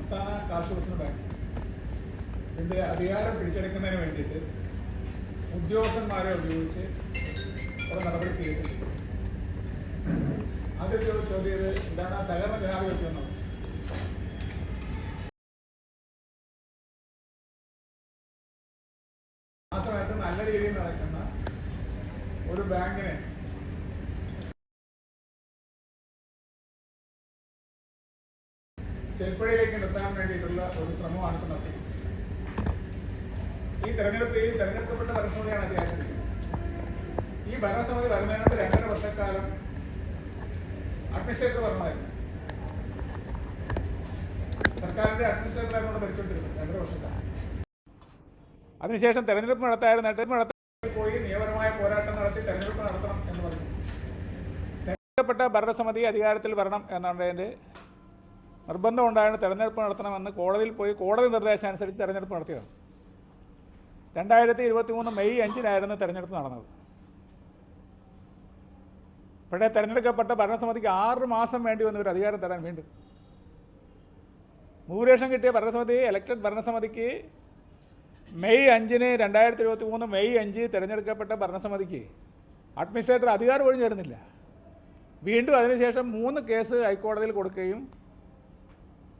സംസ്ഥാന കാർഷിക വികസന ബാങ്ക് ഇതിൻ്റെ അധികാരം പിടിച്ചെടുക്കുന്നതിന് വേണ്ടിയിട്ട് ഉദ്യോഗസ്ഥന്മാരെ ഉപയോഗിച്ച് കുറെ നടപടി സ്വീകരിച്ചിട്ടുണ്ട്. ആദ്യത്തെ ഒരു ചോദ്യം ഇത് എന്താണ് സഹകരണ ജനാധിപത്യം എന്നത്. ആ സമയത്ത് നല്ല രീതിയിൽ നടക്കുന്ന ഒരു ബാങ്കിനെ ചെൽപ്പഴയിലേക്ക് നിർത്താൻ വേണ്ടിയിട്ടുള്ള ഒരു ശ്രമമാണ് ഇപ്പോൾ നടത്തിയത്. ഈ തെരഞ്ഞെടുക്കപ്പെട്ട ഭരണസമിതിയാണ് അധികാരത്തിൽ. ഈ ഭരണസമിതി വരുന്നതിനകത്ത് 2.5 വർഷക്കാലം അഡ്മിനിസ്ട്രേറ്റർ ഭരണമായിരുന്നു. സർക്കാരിന്റെ അഡ്മിനിസ്ട്രേറ്ററായിരുന്നു ഭരിച്ചുകൊണ്ടിരുന്നത് 2.5 വർഷക്കാലം. അതിനുശേഷം തെരഞ്ഞെടുപ്പ് നടത്താൻ പോയി നിയമപരമായ പോരാട്ടം നടത്തി തെരഞ്ഞെടുപ്പ് നടത്തണം എന്ന് പറഞ്ഞു. തെരഞ്ഞെടുക്കപ്പെട്ട ഭരണസമിതി അധികാരത്തിൽ വരണം എന്നതിൻ്റെ നിർബന്ധം ഉണ്ടായാണ് തെരഞ്ഞെടുപ്പ് നടത്തണമെന്ന് കോടതിയിൽ പോയി കോടതി നിർദ്ദേശം അനുസരിച്ച് തെരഞ്ഞെടുപ്പ് നടത്തിയതാണ്. 2023 മെയ് 5-നായിരുന്നു തെരഞ്ഞെടുപ്പ് നടന്നത്. ഇപ്പോഴേ തെരഞ്ഞെടുക്കപ്പെട്ട ഭരണസമിതിക്ക് 6 മാസം വേണ്ടി വന്ന ഒരു അധികാരം തരാൻ വീണ്ടും ഭൂരിപക്ഷം കിട്ടിയ ഭരണസമിതി ഇലക്ടഡ് ഭരണസമിതിക്ക് മെയ് 5-ന് 2023 മെയ് 5 തിരഞ്ഞെടുക്കപ്പെട്ട ഭരണസമിതിക്ക് അഡ്മിനിസ്ട്രേറ്റർ അധികാരം ഒഴിഞ്ഞു തരുന്നില്ല. വീണ്ടും അതിനുശേഷം 3 കേസ് ഹൈക്കോടതിയിൽ കൊടുക്കുകയും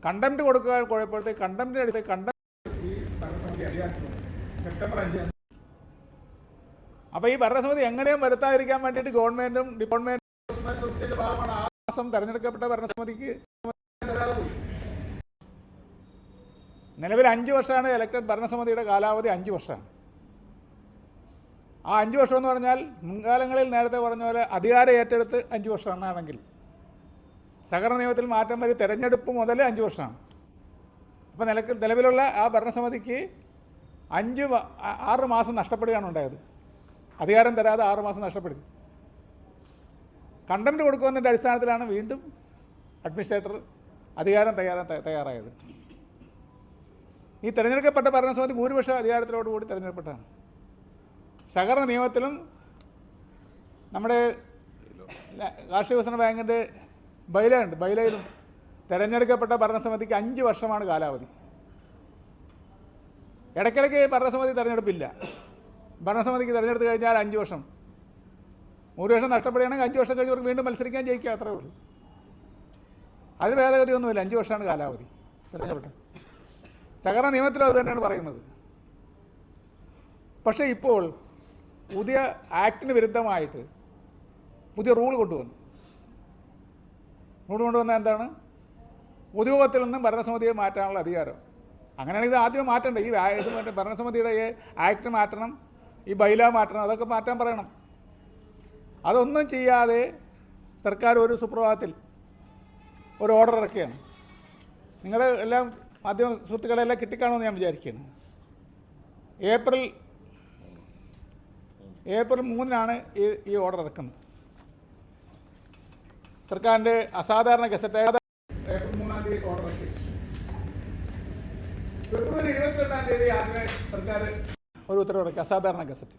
കണ്ടംപ്റ്റ് കൊടുക്കുക കുഴപ്പത്തേക്ക് കണ്ടംപ്റ്റിന് അടുത്ത് ഈ ഭരണസമിതി സെപ്റ്റംബർ 5. അപ്പോൾ ഈ ഭരണസമിതി എങ്ങനെയും വരുത്താതിരിക്കാൻ വേണ്ടിയിട്ട് ഗവൺമെൻറ്റും ഡിപ്പാർട്ട്മെൻറ്റും ഭാഗമാണ് 6 മാസം തിരഞ്ഞെടുക്കപ്പെട്ട ഭരണസമിതിക്ക് നിലവിൽ 5 വർഷമാണ് ഇലക്ടഡ് ഭരണസമിതിയുടെ കാലാവധി. 5 വർഷമാണ്. ആ 5 വർഷം എന്ന് പറഞ്ഞാൽ മുൻകാലങ്ങളിൽ നേരത്തെ പറഞ്ഞ പോലെ അധികാരം ഏറ്റെടുത്ത് 5 വർഷമാണെങ്കിൽ സഹകരണ നിയമത്തിൽ മാറ്റം വരി തെരഞ്ഞെടുപ്പ് മുതൽ 5 വർഷമാണ്. അപ്പോൾ നിലവിലുള്ള ആ ഭരണസമിതിക്ക് 6 മാസം നഷ്ടപ്പെടുകയാണ് ഉണ്ടായത്. അധികാരം തരാതെ 6 മാസം നഷ്ടപ്പെടുത്തി. കണ്ടംപ്റ്റ് കൊടുക്കുന്നതിൻ്റെ അടിസ്ഥാനത്തിലാണ് വീണ്ടും അഡ്മിനിസ്ട്രേറ്റർ അധികാരം തയ്യാറായത്. ഈ തിരഞ്ഞെടുക്കപ്പെട്ട ഭരണസമിതി ഭൂരിപക്ഷ അധികാരത്തിലോടുകൂടി തിരഞ്ഞെടുക്കപ്പെട്ടതാണ്. സഹകരണ നിയമത്തിലും നമ്മുടെ കാർഷിക വികസന ബാങ്കിൻ്റെ ബൈലയുണ്ട്. ബൈലയിലും തിരഞ്ഞെടുക്കപ്പെട്ട ഭരണസമിതിക്ക് 5 വർഷമാണ് കാലാവധി. ഇടയ്ക്കിടയ്ക്ക് ഭരണസമിതി തിരഞ്ഞെടുപ്പില്ല. ഭരണസമിതിക്ക് തിരഞ്ഞെടുത്ത് കഴിഞ്ഞാൽ 5 വർഷം. ഭൂരിപക്ഷം നഷ്ടപ്പെടുകയാണെങ്കിൽ 5 വർഷം കഴിഞ്ഞവർക്ക് വീണ്ടും മത്സരിക്കാൻ ജയിക്കുക, അത്രേ ഉള്ളൂ. അതിന് ഭേദഗതിയൊന്നുമില്ല. 5 വർഷമാണ് കാലാവധി തിരഞ്ഞെടുപ്പെട്ടത്. സഹകരണ നിയമത്തിലും അത് തന്നെയാണ് പറയുന്നത്. പക്ഷേ ഇപ്പോൾ പുതിയ ആക്ടിന് വിരുദ്ധമായിട്ട് പുതിയ റൂൾ കൊണ്ടുവന്നു. എന്താണ്? പൊതുയോഗത്തിൽ നിന്നും ഭരണസമിതിയെ മാറ്റാനുള്ള അധികാരം. അങ്ങനെയാണെങ്കിൽ ഇത് ആദ്യം മാറ്റണ്ടേ? ഈ ഭരണസമിതിയുടെ ഈ ആക്ട് മാറ്റണം, ഈ ബൈല മാറ്റണം, അതൊക്കെ മാറ്റാൻ പറയണം. അതൊന്നും ചെയ്യാതെ സർക്കാർ ഒരു സുപ്രഭാതത്തിൽ ഒരു ഓർഡർ ഇറക്കുകയാണ്. നിങ്ങളുടെ എല്ലാം മാധ്യമ സുഹൃത്തുക്കളെല്ലാം കിട്ടിക്കാണുമെന്ന് ഞാൻ വിചാരിക്കുകയാണ്. ഏപ്രിൽ 3-നാണ് ഈ ഓർഡർ ഇറക്കുന്നത്. സർക്കാരിൻ്റെ അസാധാരണ ഗസറ്റ് ഏപ്രിൽ 3-ാം തീയതി ഓർഡർ ഇറക്കി. ഫെബ്രുവരി 22-ാം തീയതി ആദ്യമേ സർക്കാർ ഒരു ഉത്തരവിറക്കി, അസാധാരണ ഗസറ്റ്.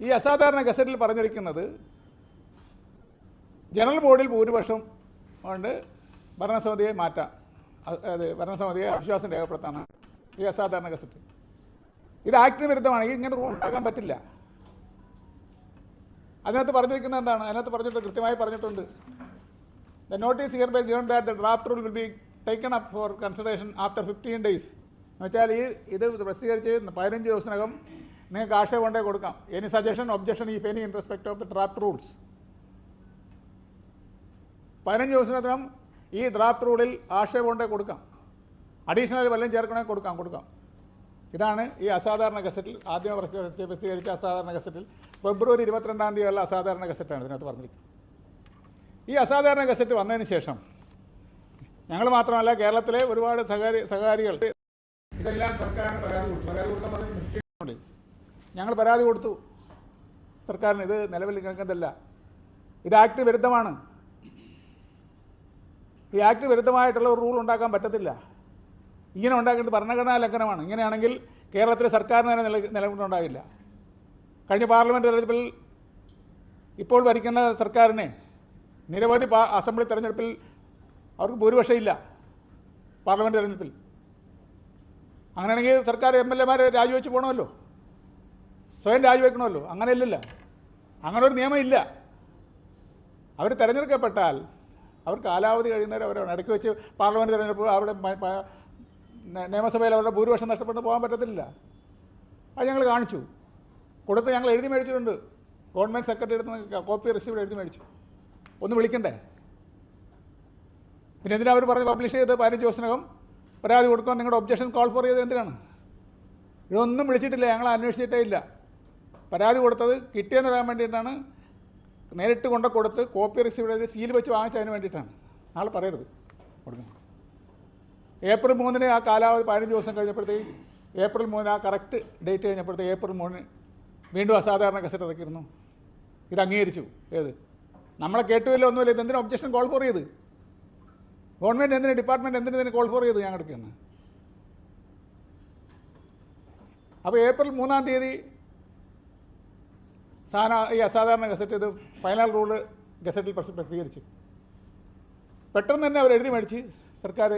ഈ അസാധാരണ ഗസറ്റിൽ പറഞ്ഞിരിക്കുന്നത് ജനറൽ ബോഡിയിൽ ഭൂരിപക്ഷം കൊണ്ട് ഭരണസമിതിയെ മാറ്റാം, ഭരണസമിതിയെ അവിശ്വാസം രേഖപ്പെടുത്താനാണ് ഈ അസാധാരണ ഗസറ്റ്. ഇത് ആക്ടിന് വിരുദ്ധമാണ്. ഇങ്ങനെ റൂൾ ഉണ്ടാക്കാൻ പറ്റില്ല. അതിനകത്ത് പറഞ്ഞിരിക്കുന്നത് എന്താണ്? അതിനകത്ത് പറഞ്ഞിട്ടുണ്ട്, കൃത്യമായി പറഞ്ഞിട്ടുണ്ട്. The notice hereby given that the draft rule will be taken up for consideration after 15 days. എന്ന് വെച്ചാൽ ഇത് പ്രസിദ്ധീകരിച്ച് 15 ദിവസത്തിനകം നിങ്ങൾക്ക് ആശയം കൊണ്ടേ കൊടുക്കാം. Any suggestion objection if any in respect of the draft rules. 15 ദിവസത്തിനകം ഈ ഡ്രാഫ്റ്റ് റൂളിൽ ആശയം കൊണ്ടേ കൊടുക്കാം. അഡീഷണൽ വല്ലതും ചേർക്കണമെങ്കിൽ കൊടുക്കാം. ഇതാണ് ഈ അസാധാരണ ഗസറ്റിൽ ആദ്യം പ്രസിദ്ധീകരിച്ച അസാധാരണ ഗസറ്റിൽ ഫെബ്രുവരി 22-ാം തീയതിയുള്ള അസാധാരണ ഗസറ്റാണ് ഇതിനകത്ത് പറഞ്ഞിരിക്കുന്നത്. ഈ അസാധാരണ ഗസറ്റ് വന്നതിന് ശേഷം ഞങ്ങൾ മാത്രമല്ല, കേരളത്തിലെ ഒരുപാട് സഹകാരികൾ ഇതെല്ലാം സർക്കാരിന് പരാതി ഞങ്ങൾ പരാതി കൊടുത്തു സർക്കാരിന്. ഇത് നിലവിൽ നിൽക്കുന്നതല്ല, ഇത് ആക്ട് വിരുദ്ധമാണ്. ഈ ആക്ട് വിരുദ്ധമായിട്ടുള്ള ഒരു റൂൾ ഉണ്ടാക്കാൻ പറ്റത്തില്ല. ഇങ്ങനെ ഉണ്ടാക്കേണ്ടത് ഭരണഘടനാ ലംഘനമാണ്. ഇങ്ങനെയാണെങ്കിൽ കേരളത്തിലെ സർക്കാരിന് തന്നെ നിലനിൽക്കുന്നുണ്ടാകില്ല. കഴിഞ്ഞ പാർലമെൻറ്റ് തെരഞ്ഞെടുപ്പിൽ ഇപ്പോൾ ഭരിക്കുന്ന സർക്കാരിനെ നിരവധി അസംബ്ലി തെരഞ്ഞെടുപ്പിൽ അവർക്ക് ഭൂരിപക്ഷമില്ല. പാർലമെൻറ്റ് തെരഞ്ഞെടുപ്പിൽ. അങ്ങനെയാണെങ്കിൽ സർക്കാർ MLA രാജിവെച്ച് പോകണമല്ലോ, സ്വയം രാജിവെക്കണമല്ലോ. അങ്ങനെയല്ലല്ല, അങ്ങനെ ഒരു നിയമം ഇല്ല. അവർ തിരഞ്ഞെടുക്കപ്പെട്ടാൽ അവർ കാലാവധി കഴിയുന്നവരെ അവരാണ്. ഇടയ്ക്ക് വെച്ച് പാർലമെൻറ്റ് തിരഞ്ഞെടുപ്പ് അവിടെ നിയമസഭയിൽ അവരുടെ ഭൂരിപക്ഷം നഷ്ടപ്പെട്ട് പോകാൻ പറ്റത്തില്ല. അത് ഞങ്ങൾ കാണിച്ചു കൊടുത്ത്, ഞങ്ങൾ എഴുതി മേടിച്ചിട്ടുണ്ട്. ഗവൺമെൻറ് സെക്രട്ടറി എടുത്ത് കോപ്പി റിസീവ്ഡ് എഴുതി മേടിച്ചു. ഒന്ന് വിളിക്കണ്ടേ? പിന്നെ എന്തിനാ അവർ പറഞ്ഞ് പബ്ലിഷ് ചെയ്ത് 15 ദിവസത്തിനകം പരാതി കൊടുക്കാൻ നിങ്ങളുടെ ഒബ്ജക്ഷൻ കോൾ ഫോർ ചെയ്ത് എന്തിനാണ്? ഇതൊന്നും വിളിച്ചിട്ടില്ല, ഞങ്ങൾ അന്വേഷിച്ചിട്ടേ ഇല്ല. പരാതി കൊടുത്തത് കിട്ടിയെന്ന് പറയാൻ വേണ്ടിയിട്ടാണ്. നേരിട്ട് കൊടുത്ത് കോപ്പി റിസീവ്ഡ് ചെയ്ത് സീൽ വെച്ച് വാങ്ങിച്ചതിന് വേണ്ടിയിട്ടാണ്. നാളെ പറയരുത് കൊടുക്കണം. ഏപ്രിൽ 3 ആ കാലാവധി 15 ദിവസം കഴിഞ്ഞപ്പോഴത്തേക്ക്, ഏപ്രിൽ 3 ആ കറക്റ്റ് ഡേറ്റ് കഴിഞ്ഞപ്പോഴത്തേക്ക് ഏപ്രിൽ 3 വീണ്ടും അസാധാരണ ഗസറ്റ് ഇറക്കിയിരുന്നു. ഇത് അംഗീകരിച്ചു. ഏത് നമ്മളെ കേട്ടുമില്ല, ഒന്നുമില്ല. ഇതെന്തിനും ഒബ്ജക്ഷൻ കോൾ ഫോർ ചെയ്ത് ഗവൺമെൻറ് എന്തിന്, ഡിപ്പാർട്ട്മെൻറ്റ് എന്തിനു ഇതിന് കോൾ ഫോർ ചെയ്ത് ഞങ്ങൾക്ക് എന്ന്. അപ്പോൾ ഏപ്രിൽ 3-ാം തീയതി ഈ അസാധാരണ ഗസറ്റ് ഇത് ഫൈനൽ റൂള് ഗസറ്റിൽ പ്രസിദ്ധീകരിച്ചു. പെട്ടെന്ന് തന്നെ അവർ എഴുതി മേടിച്ച് സർക്കാർ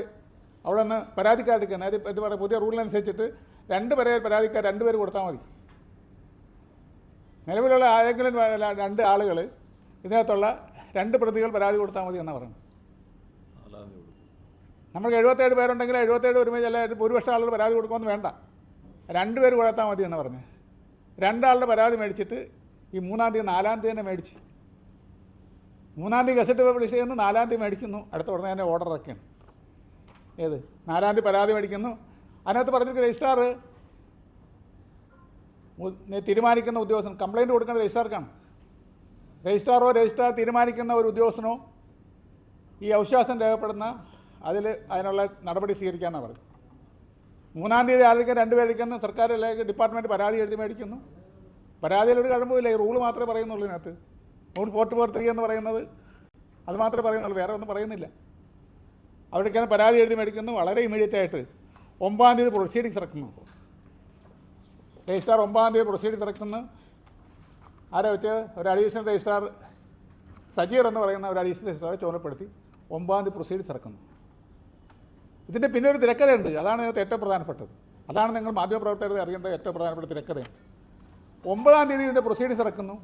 അവിടെ നിന്ന് പരാതിക്കാരെടുക്കുക. അതായത് എന്ത് പറയുക, പുതിയ റൂളിനനുസരിച്ചിട്ട് 2 പരാതിക്കാർ 2 പേര് കൊടുത്താൽ മതി. നിലവിലുള്ള ആരെങ്കിലും 2 ആളുകൾ ഇതിനകത്തുള്ള 2 പ്രതികൾ പരാതി കൊടുത്താൽ മതി എന്നാണ് പറയുന്നത്. നമുക്ക് 77 പേരുണ്ടെങ്കിൽ 77 ഒരുമിച്ച് അല്ല ഭൂരിപക്ഷം ആളുകൾ പരാതി കൊടുക്കുമെന്ന് വേണ്ട, 2 പേര് കൊടുത്താൽ മതി എന്ന് പറഞ്ഞ് 2 ആളുടെ പരാതി മേടിച്ചിട്ട് ഈ 3-ാം തീയതി 4-ാം തീയതി തന്നെ മേടിച്ച് 3-ാം തീയതി ഗസറ്റ് പബ്ലിഷ് ചെയ്യുന്നു, 4-ാം തീയതി മേടിക്കുന്നു. അടുത്ത ഉടനെ തന്നെ ഓർഡർ ഇറക്കുകയാണ്. ഏത് 4-ാം തീയതി പരാതി മേടിക്കുന്നു. അതിനകത്ത് പറഞ്ഞിരിക്കുന്ന രജിസ്ട്രാർ തീരുമാനിക്കുന്ന ഉദ്യോഗസ്ഥൻ, കംപ്ലയിൻറ്റ് കൊടുക്കുന്ന രജിസ്ട്രാർക്കാണ്. രജിസ്ട്രാർ തീരുമാനിക്കുന്ന ഒരു ഉദ്യോഗസ്ഥനോ ഈ അവിശ്വാസം രേഖപ്പെടുന്ന അതിനുള്ള നടപടി സ്വീകരിക്കാമെന്നാണ് പറയുന്നത്. 3-ാം തീയതി ആയിരിക്കും 2 പേരിക്കുന്നു. സർക്കാരിലേക്ക് ഡിപ്പാർട്ട്മെൻറ്റ് പരാതി എഴുതി മേടിക്കുന്നു. പരാതിയിലൊരു കഴമ്പില്ല. ഈ റൂള് മാത്രമേ പറയുന്നുള്ളൂ. ഇതിനകത്ത് റൂൾ 443 എന്ന് പറയുന്നത് അത് മാത്രമേ പറയുന്നുള്ളൂ, വേറെ ഒന്നും പറയുന്നില്ല. അവിടേക്കാണ് പരാതി എഴുതി മേടിക്കുന്നു. വളരെ ഇമ്മീഡിയറ്റ് ആയിട്ട് 9-ാം തീയതി പ്രൊസീഡിങ്സ് ഇറക്കുന്നു. രജിസ്ട്രാർ 9-ാം തീയതി പ്രൊസീഡിങ്സ് ഇറക്കുന്നു. ആരെ വെച്ച്? ഒരു അഡീഷണൽ രജിസ്ട്രാർ സജീർ എന്ന് പറയുന്ന ഒരു അഡീഷണൽ രജിസ്ട്രാറെ ചുമതലപ്പെടുത്തി 9-ാം തീയതി പ്രൊസീഡിങ്സ് ഇറക്കുന്നു. ഇതിൻ്റെ പിന്നെ ഒരു തിരക്കഥയുണ്ട്. അതാണ് ഇതിനകത്ത് ഏറ്റവും പ്രധാനപ്പെട്ടത്. അതാണ് നിങ്ങൾ മാധ്യമപ്രവർത്തകർ അറിയേണ്ട ഏറ്റവും പ്രധാനപ്പെട്ട തിരക്കഥയാണ്. 9-ാം തീയതി ഇതിൻ്റെ പ്രൊസീഡിങ്സ് ഇറക്കുന്നു.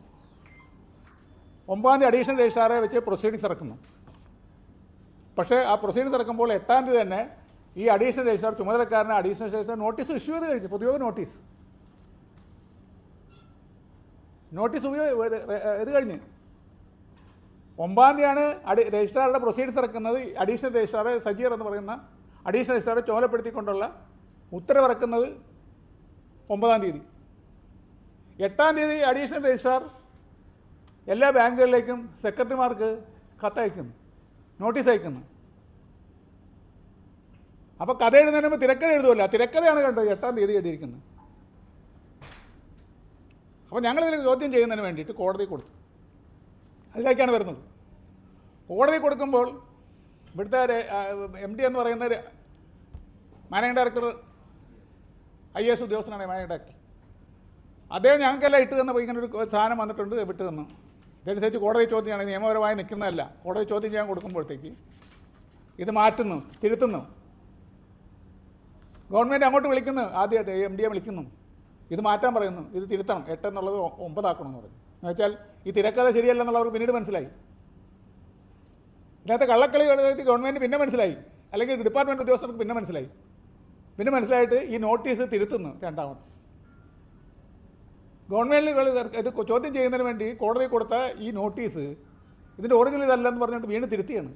9-ാം തീയതി അഡീഷണൽ രജിസ്ട്രാറെ വെച്ച് പ്രൊസീഡിങ്സ് ഇറക്കുന്നു. പക്ഷേ ആ പ്രൊസീഡിങ്സ് ഇറക്കുമ്പോൾ 8-ാം തീയതി തന്നെ ഈ അഡീഷണൽ രജിസ്ട്രാർ, ചുമതലക്കാരന് അഡീഷണൽ രജിസ്ട്രാർ നോട്ടീസ് ഇഷ്യൂ ചെയ്ത് കഴിഞ്ഞു. പൊതുയോഗ നോട്ടീസ് ഇത് കഴിഞ്ഞ് 9-ാം തീയതിയാണ് രജിസ്ട്രാറുടെ പ്രൊസീഡിങ്സ് ഇറക്കുന്നത്. അഡീഷണൽ രജിസ്ട്രാറെ സജീർ എന്ന് പറയുന്ന അഡീഷണൽ രജിസ്ട്രാറെ ചുമതലപ്പെടുത്തിക്കൊണ്ടുള്ള ഉത്തരവിറക്കുന്നത് 9-ാം തീയതി. 8-ാം തീയതി അഡീഷണൽ രജിസ്ട്രാർ എല്ലാ ബാങ്കുകളിലേക്കും സെക്രട്ടറിമാർക്ക് കത്തയക്കുന്നു, നോട്ടീസ് അയക്കുന്നു. അപ്പോൾ കഥ എഴുതുന്നതിന് മുമ്പ് തിരക്കഥ എഴുതുമല്ലോ, തിരക്കഥയാണ് കണ്ടത് 8-ാം തീയതി എഴുതിയിരിക്കുന്നത്. അപ്പോൾ ഞങ്ങളിതിൽ ചോദ്യം ചെയ്യുന്നതിന് വേണ്ടിയിട്ട് കോടതി കൊടുത്തു. അതിലേക്കാണ് വരുന്നത്. കോടതി കൊടുക്കുമ്പോൾ ഇവിടുത്തെ MD എന്ന് പറയുന്ന മാനേജിംഗ് ഡയറക്ടർ IAS ഉദ്യോഗസ്ഥനാണ് മാനേജിംഗ് ഡയറക്ടർ. അദ്ദേഹം ഞങ്ങൾക്കെല്ലാം ഇട്ട് തന്നപ്പോൾ ഇങ്ങനെ ഒരു സാധനം വന്നിട്ടുണ്ട്, വിട്ട് തന്നു. ഇതനുസരിച്ച് കോടതി ചോദ്യമാണ്, നിയമപരമായി നിൽക്കുന്നതല്ല. കോടതി ചോദ്യം ചെയ്യാൻ കൊടുക്കുമ്പോഴത്തേക്ക് ഇത് മാറ്റുന്നു, തിരുത്തുന്നു. ഗവൺമെൻറ് അങ്ങോട്ട് വിളിക്കുന്നു, ആദ്യം MD വിളിക്കുന്നു, ഇത് മാറ്റാൻ പറയുന്നു, ഇത് തിരുത്തണം, 8 എന്നുള്ളത് 9 ആക്കണമെന്ന് പറഞ്ഞു. എന്ന് വെച്ചാൽ ഈ തിരക്കഥ ശരിയല്ലെന്നുള്ളവർക്ക് പിന്നീട് മനസ്സിലായി. ഇതിനകത്ത് കള്ളക്കളി ഗവൺമെൻറ് പിന്നെ മനസ്സിലായി, അല്ലെങ്കിൽ ഡിപ്പാർട്ട്മെൻറ്റ് ഉദ്യോഗസ്ഥർക്ക് പിന്നെ മനസ്സിലായിട്ട് ഈ നോട്ടീസ് തിരുത്തുന്നു. രണ്ടാമത് ഗവൺമെൻറ് ഇത് ചോദ്യം ചെയ്യുന്നതിന് വേണ്ടി കോടതി കൊടുത്ത ഈ നോട്ടീസ് ഇതിൻ്റെ ഒറിജിനൽ ഇതല്ലെന്ന് പറഞ്ഞിട്ട് വീണ്ടും തിരുത്തിയാണ്.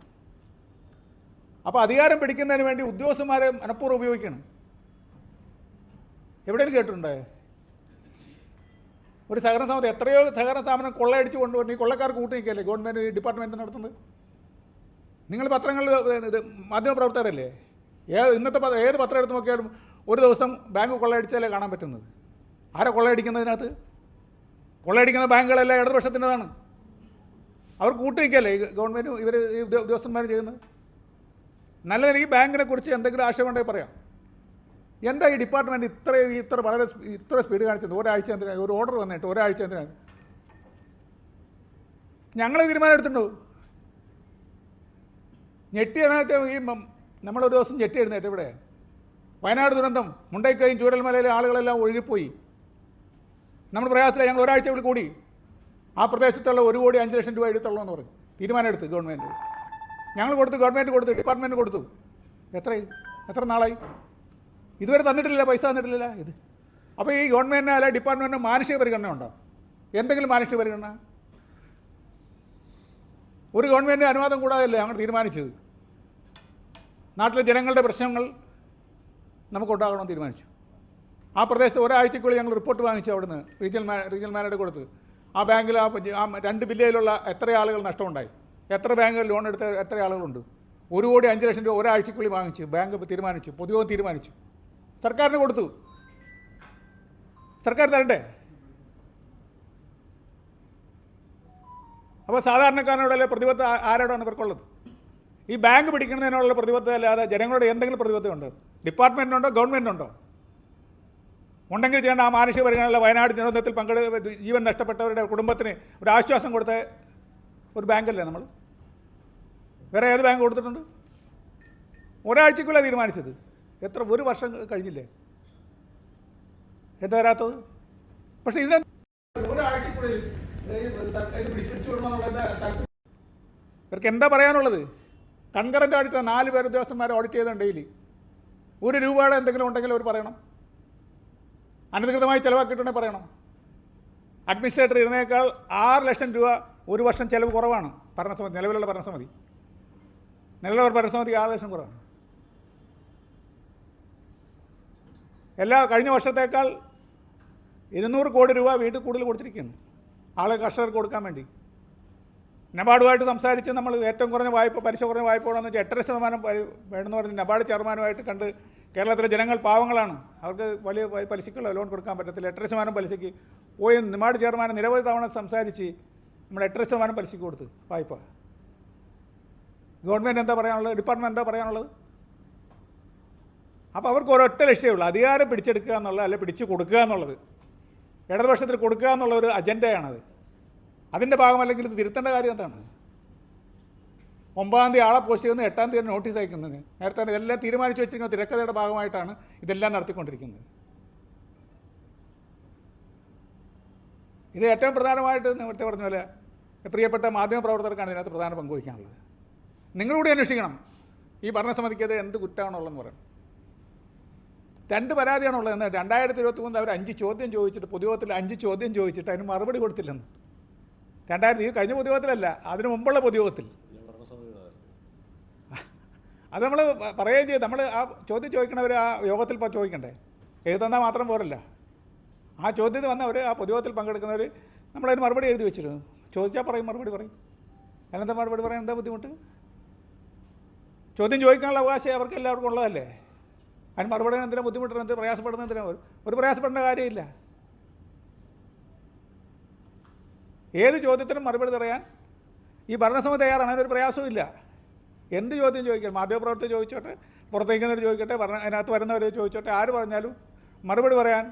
അപ്പോൾ അധികാരം പിടിക്കുന്നതിന് വേണ്ടി ഉദ്യോഗസ്ഥന്മാരെ മനഃപൂർവ്വം ഉപയോഗിക്കണം. എവിടെയും കേട്ടിട്ടുണ്ടേ? ഒരു സഹകരണ സ്ഥാപനം, എത്രയോ സഹകരണ സ്ഥാപനം കൊള്ളയടിച്ച് കൊണ്ടുവന്ന് ഈ കൊള്ളക്കാർക്ക് കൂട്ടി നിൽക്കുകയല്ലേ ഗവൺമെൻറ് ഡിപ്പാർട്ട്മെൻറ്റ് നടത്തുന്നത്. നിങ്ങൾ പത്രങ്ങളിൽ ഇത് മാധ്യമപ്രവർത്തകരല്ലേ? ഇന്നത്തെ ഏത് പത്രം എടുത്ത് നോക്കിയാലും ഒരു ദിവസം ബാങ്ക് കൊള്ളയടിച്ചാലേ കാണാൻ പറ്റുന്നത്. ആരെ കൊള്ളയടിക്കുന്നതിനകത്ത്? കൊള്ളയടിക്കുന്ന ബാങ്കുകളെല്ലാം ഇടതുപക്ഷത്തിൻ്റെതാണ്. അവർ കൂട്ടി നിൽക്കുകയല്ലേ ഗവൺമെൻറ് ഇവർ ഈ ഉദ്യോഗസ്ഥന്മാർ ചെയ്യുന്നത്. നല്ലതിന് ഈ ബാങ്കിനെ കുറിച്ച് എന്തെങ്കിലും ആശയം ഉണ്ടെങ്കിൽ പറയാം. എന്താ ഈ ഡിപ്പാർട്ട്മെൻറ്റ് ഇത്ര സ്പീഡ് കാണിച്ചത്? ഒരാഴ്ച എന്തിനാണ്? ഒരു ഓർഡർ വന്നിട്ട് ഒരാഴ്ച എന്തിനാണ്? ഞങ്ങൾ തീരുമാനം എടുത്തിട്ടുണ്ടോ? ഞെട്ടിയതിനകത്ത് ഈ നമ്മളൊരു ദിവസം ഞെട്ടി എഴുന്നേറ്റ് ഇവിടെ വയനാട് ദുരന്തം, മുണ്ടൈക്കയും ചൂരൽമലയിലെ ആളുകളെല്ലാം ഒഴുകിപ്പോയി. നമ്മൾ പ്രയാസത്തിൽ ഞങ്ങൾ ഒരാഴ്ച കൂടി ആ പ്രദേശത്തുള്ള 1,05,00,000 രൂപ എടുത്തുള്ളൂ പറഞ്ഞു. തീരുമാനം എടുത്ത് ഗവൺമെൻറ്. ഞങ്ങൾ കൊടുത്തു, ഗവൺമെൻറ് കൊടുത്തു, ഡിപ്പാർട്ട്മെൻറ്റ് കൊടുത്തു. എത്ര നാളായി? ഇതുവരെ തന്നിട്ടില്ല, പൈസ തന്നിട്ടില്ല. ഇത് അപ്പോൾ ഈ ഗവൺമെൻറ്റിന് അല്ല ഡിപ്പാർട്ട്മെൻറ്റിന് മാനുഷിക പരിഗണന ഉണ്ടോ? എന്തെങ്കിലും മാനുഷിക പരിഗണന? ഒരു ഗവൺമെൻറ് അനുവാദം കൂടാതെയല്ലേ ഞങ്ങൾ തീരുമാനിച്ചത്. നാട്ടിലെ ജനങ്ങളുടെ പ്രശ്നങ്ങൾ നമുക്കുണ്ടാകണമെന്ന് തീരുമാനിച്ചു. ആ പ്രദേശത്ത് ഒരാഴ്ചക്കുള്ളിൽ ഞങ്ങൾ റിപ്പോർട്ട് വാങ്ങിച്ചു. അവിടുന്ന് റീജിയണൽ മാനേജർ കൊടുത്ത് ആ ബാങ്കിൽ ആ 2 ബില്യണിലുള്ള എത്ര ആളുകൾ നഷ്ടമുണ്ടായി, എത്ര ബാങ്കുകൾ ലോൺ എടുത്ത എത്ര ആളുകളുണ്ട്. 1,05,00,000 രൂപ ഒരാഴ്ചക്കുള്ളിൽ വാങ്ങിച്ചു. ബാങ്ക് തീരുമാനിച്ചു, പൊതുയോഗം തീരുമാനിച്ചു, സർക്കാരിന് കൊടുത്തു. സർക്കാർ തരണ്ടേ? അപ്പോൾ സാധാരണക്കാരനോടല്ലേ പ്രതിബദ്ധത? ആരോടാണ് ഇവർക്കുള്ളത്? ഈ ബാങ്ക് പിടിക്കുന്നതിനോടുള്ള പ്രതിബദ്ധത അല്ലാതെ ജനങ്ങളുടെ എന്തെങ്കിലും പ്രതിബദ്ധത ഉണ്ട്? ഡിപ്പാർട്ട്മെൻറ്റിനുണ്ടോ, ഗവൺമെൻറ്റിനുണ്ടോ? ഉണ്ടെങ്കിൽ ചെയ്യേണ്ട ആ മാനുഷിക പരിഗണന. വയനാട് ദുരന്തത്തിൽ ജീവൻ നഷ്ടപ്പെട്ടവരുടെ കുടുംബത്തിന് ഒരു ആശ്വാസം കൊടുത്ത ഒരു ബാങ്കല്ലേ നമ്മൾ? വേറെ ഏത് ബാങ്ക് കൊടുത്തിട്ടുണ്ട്? ഒരാഴ്ചക്കുള്ള തീരുമാനിച്ചത്. ഒരു വർഷം കഴിഞ്ഞില്ലേ? എന്താ വരാത്തത്? പക്ഷേ ഇതിനെ ഒരാഴ്ചക്കുള്ളിൽ ഇവർക്ക് എന്താ പറയാനുള്ളത്? കൺകറൻ്റ് ഓഡിറ്റ് 4 പേർ ഉദ്യോഗസ്ഥന്മാരെ ഓഡിറ്റ് ചെയ്തുകൊണ്ട് ഡെയിലി 1 രൂപയുടെ എന്തെങ്കിലും ഉണ്ടെങ്കിൽ അവർ പറയണം. അനധികൃതമായി ചിലവാക്കിയിട്ടുണ്ടെങ്കിൽ പറയണം. അഡ്മിനിസ്ട്രേറ്റർ ഇതിനേക്കാൾ 6 ലക്ഷം രൂപ ഒരു വർഷം ചിലവ് കുറവാണ് ഭരണസമിതി. നിലവിലുള്ള ഭരണസമിതി 6 ലക്ഷം കുറവാണ്. കഴിഞ്ഞ വർഷത്തേക്കാൾ 200 കോടി രൂപ വീട്ടിൽ കൂടുതൽ കൊടുത്തിരിക്കുന്നു കർഷകർക്ക് കൊടുക്കാൻ വേണ്ടി. നബാർഡുമായിട്ട് സംസാരിച്ച് നമ്മൾ ഏറ്റവും കുറഞ്ഞ വായ്പ, പലിശ കുറഞ്ഞ വായ്പ വേണമെന്ന് വെച്ചാൽ 8% വേണമെന്ന് പറഞ്ഞ് നബാർഡ് ചെയർമാനുമായിട്ട് കണ്ട്, കേരളത്തിലെ ജനങ്ങൾ പാവങ്ങളാണ്, അവർക്ക് വലിയ പലിശക്കുള്ള ലോൺ കൊടുക്കാൻ പറ്റത്തില്ല, 8% പലിശയ്ക്ക് പോയി നബാർഡ് ചെയർമാൻ നിരവധി തവണ സംസാരിച്ച് നമ്മൾ 8% പലിശയ്ക്ക് കൊടുത്ത് വായ്പ. ഗവൺമെൻറ് എന്താ പറയാനുള്ളത്? ഡിപ്പാർട്ട്മെൻറ്റ് എന്താ പറയാനുള്ളത്? അപ്പോൾ അവർക്ക് ഒരൊറ്റ ലക്ഷ്യമേ ഉള്ളൂ, അധികാരം പിടിച്ചെടുക്കുക എന്നുള്ളത്, അല്ലെ പിടിച്ചു കൊടുക്കുക എന്നുള്ളത്. ഇടതുപക്ഷത്തിൽ കൊടുക്കുക എന്നുള്ള ഒരു അജണ്ടയാണത്. അതിൻ്റെ ഭാഗമല്ലെങ്കിൽ ഇത് തിരുത്തേണ്ട കാര്യം എന്താണ്? 9-ാം തീയതി ആളെ പോസ്റ്റ് ചെയ്യുന്നു, 8-ാം തീയതി നോട്ടീസ് അയക്കുന്നത്. നേരത്തെ ഇതെല്ലാം തീരുമാനിച്ചു വെച്ചിരിക്കുന്ന തിരക്കഥയുടെ ഭാഗമായിട്ടാണ് ഇതെല്ലാം നടത്തിക്കൊണ്ടിരിക്കുന്നത്. ഇത് ഏറ്റവും പ്രധാനമായിട്ട് നേരത്തെ പറഞ്ഞ പോലെ പ്രിയപ്പെട്ട മാധ്യമപ്രവർത്തകർക്കാണ് ഇതിനകത്ത് പ്രധാന പങ്ക് വഹിക്കാനുള്ളത്. നിങ്ങളൂടെ അന്വേഷിക്കണം ഈ ഭരണസമിതിക്കെതിരെ എന്ത് കുറ്റമാണുള്ളതെന്ന് പറയണം. 2 പരാതിയാണുള്ളത്. 2023 അവർ 5 ചോദ്യം ചോദിച്ചിട്ട്, പൊതുയോഗത്തിൽ 5 ചോദ്യം ചോദിച്ചിട്ട് അതിന് മറുപടി കൊടുത്തില്ലെന്ന്. കഴിഞ്ഞ പൊതുയോഗത്തിലല്ല, അതിന് മുമ്പുള്ള പൊതുയോഗത്തിൽ. അത് നമ്മൾ പറയുകയും ചെയ്തു. നമ്മൾ ആ ചോദ്യം ചോദിക്കണവർ ആ യോഗത്തിൽ ചോദിക്കണ്ടേ? എഴുതുന്നാൽ മാത്രം പോരല്ല. ആ ചോദ്യത്തിൽ വന്നവർ, ആ പൊതുയോഗത്തിൽ പങ്കെടുക്കുന്നവർ നമ്മളതിന് മറുപടി എഴുതി വെച്ചിരുന്നു. ചോദിച്ചാൽ പറയും, മറുപടി പറയും. അതിനെന്താ മറുപടി പറയാൻ എന്താ ബുദ്ധിമുട്ട്? ചോദ്യം ചോദിക്കാനുള്ള അവകാശം അവർക്ക് എല്ലാവർക്കും ഉള്ളതല്ലേ. അതിന് മറുപടി എന്തിനാ ബുദ്ധിമുട്ടുന്നത്? എന്തിനാ പ്രയാസപ്പെടുന്നത്? എന്തിനാ? ഒരു പ്രയാസപ്പെടേണ്ട കാര്യമില്ല. ഏത് ചോദ്യത്തിനും മറുപടി പറയാൻ ഈ ഭരണസമിതി തയ്യാറാണ്. അതിനൊരു പ്രയാസവും ഇല്ല. എന്ത് ചോദ്യം ചോദിക്കാം, മാധ്യമപ്രവർത്തകർ ചോദിച്ചോട്ടെ, പുറത്തേക്കുന്നവർ ചോദിക്കട്ടെ, അതിനകത്ത് വരുന്നവർ ചോദിച്ചോട്ടെ, ആര് പറഞ്ഞാലും മറുപടി പറയാൻ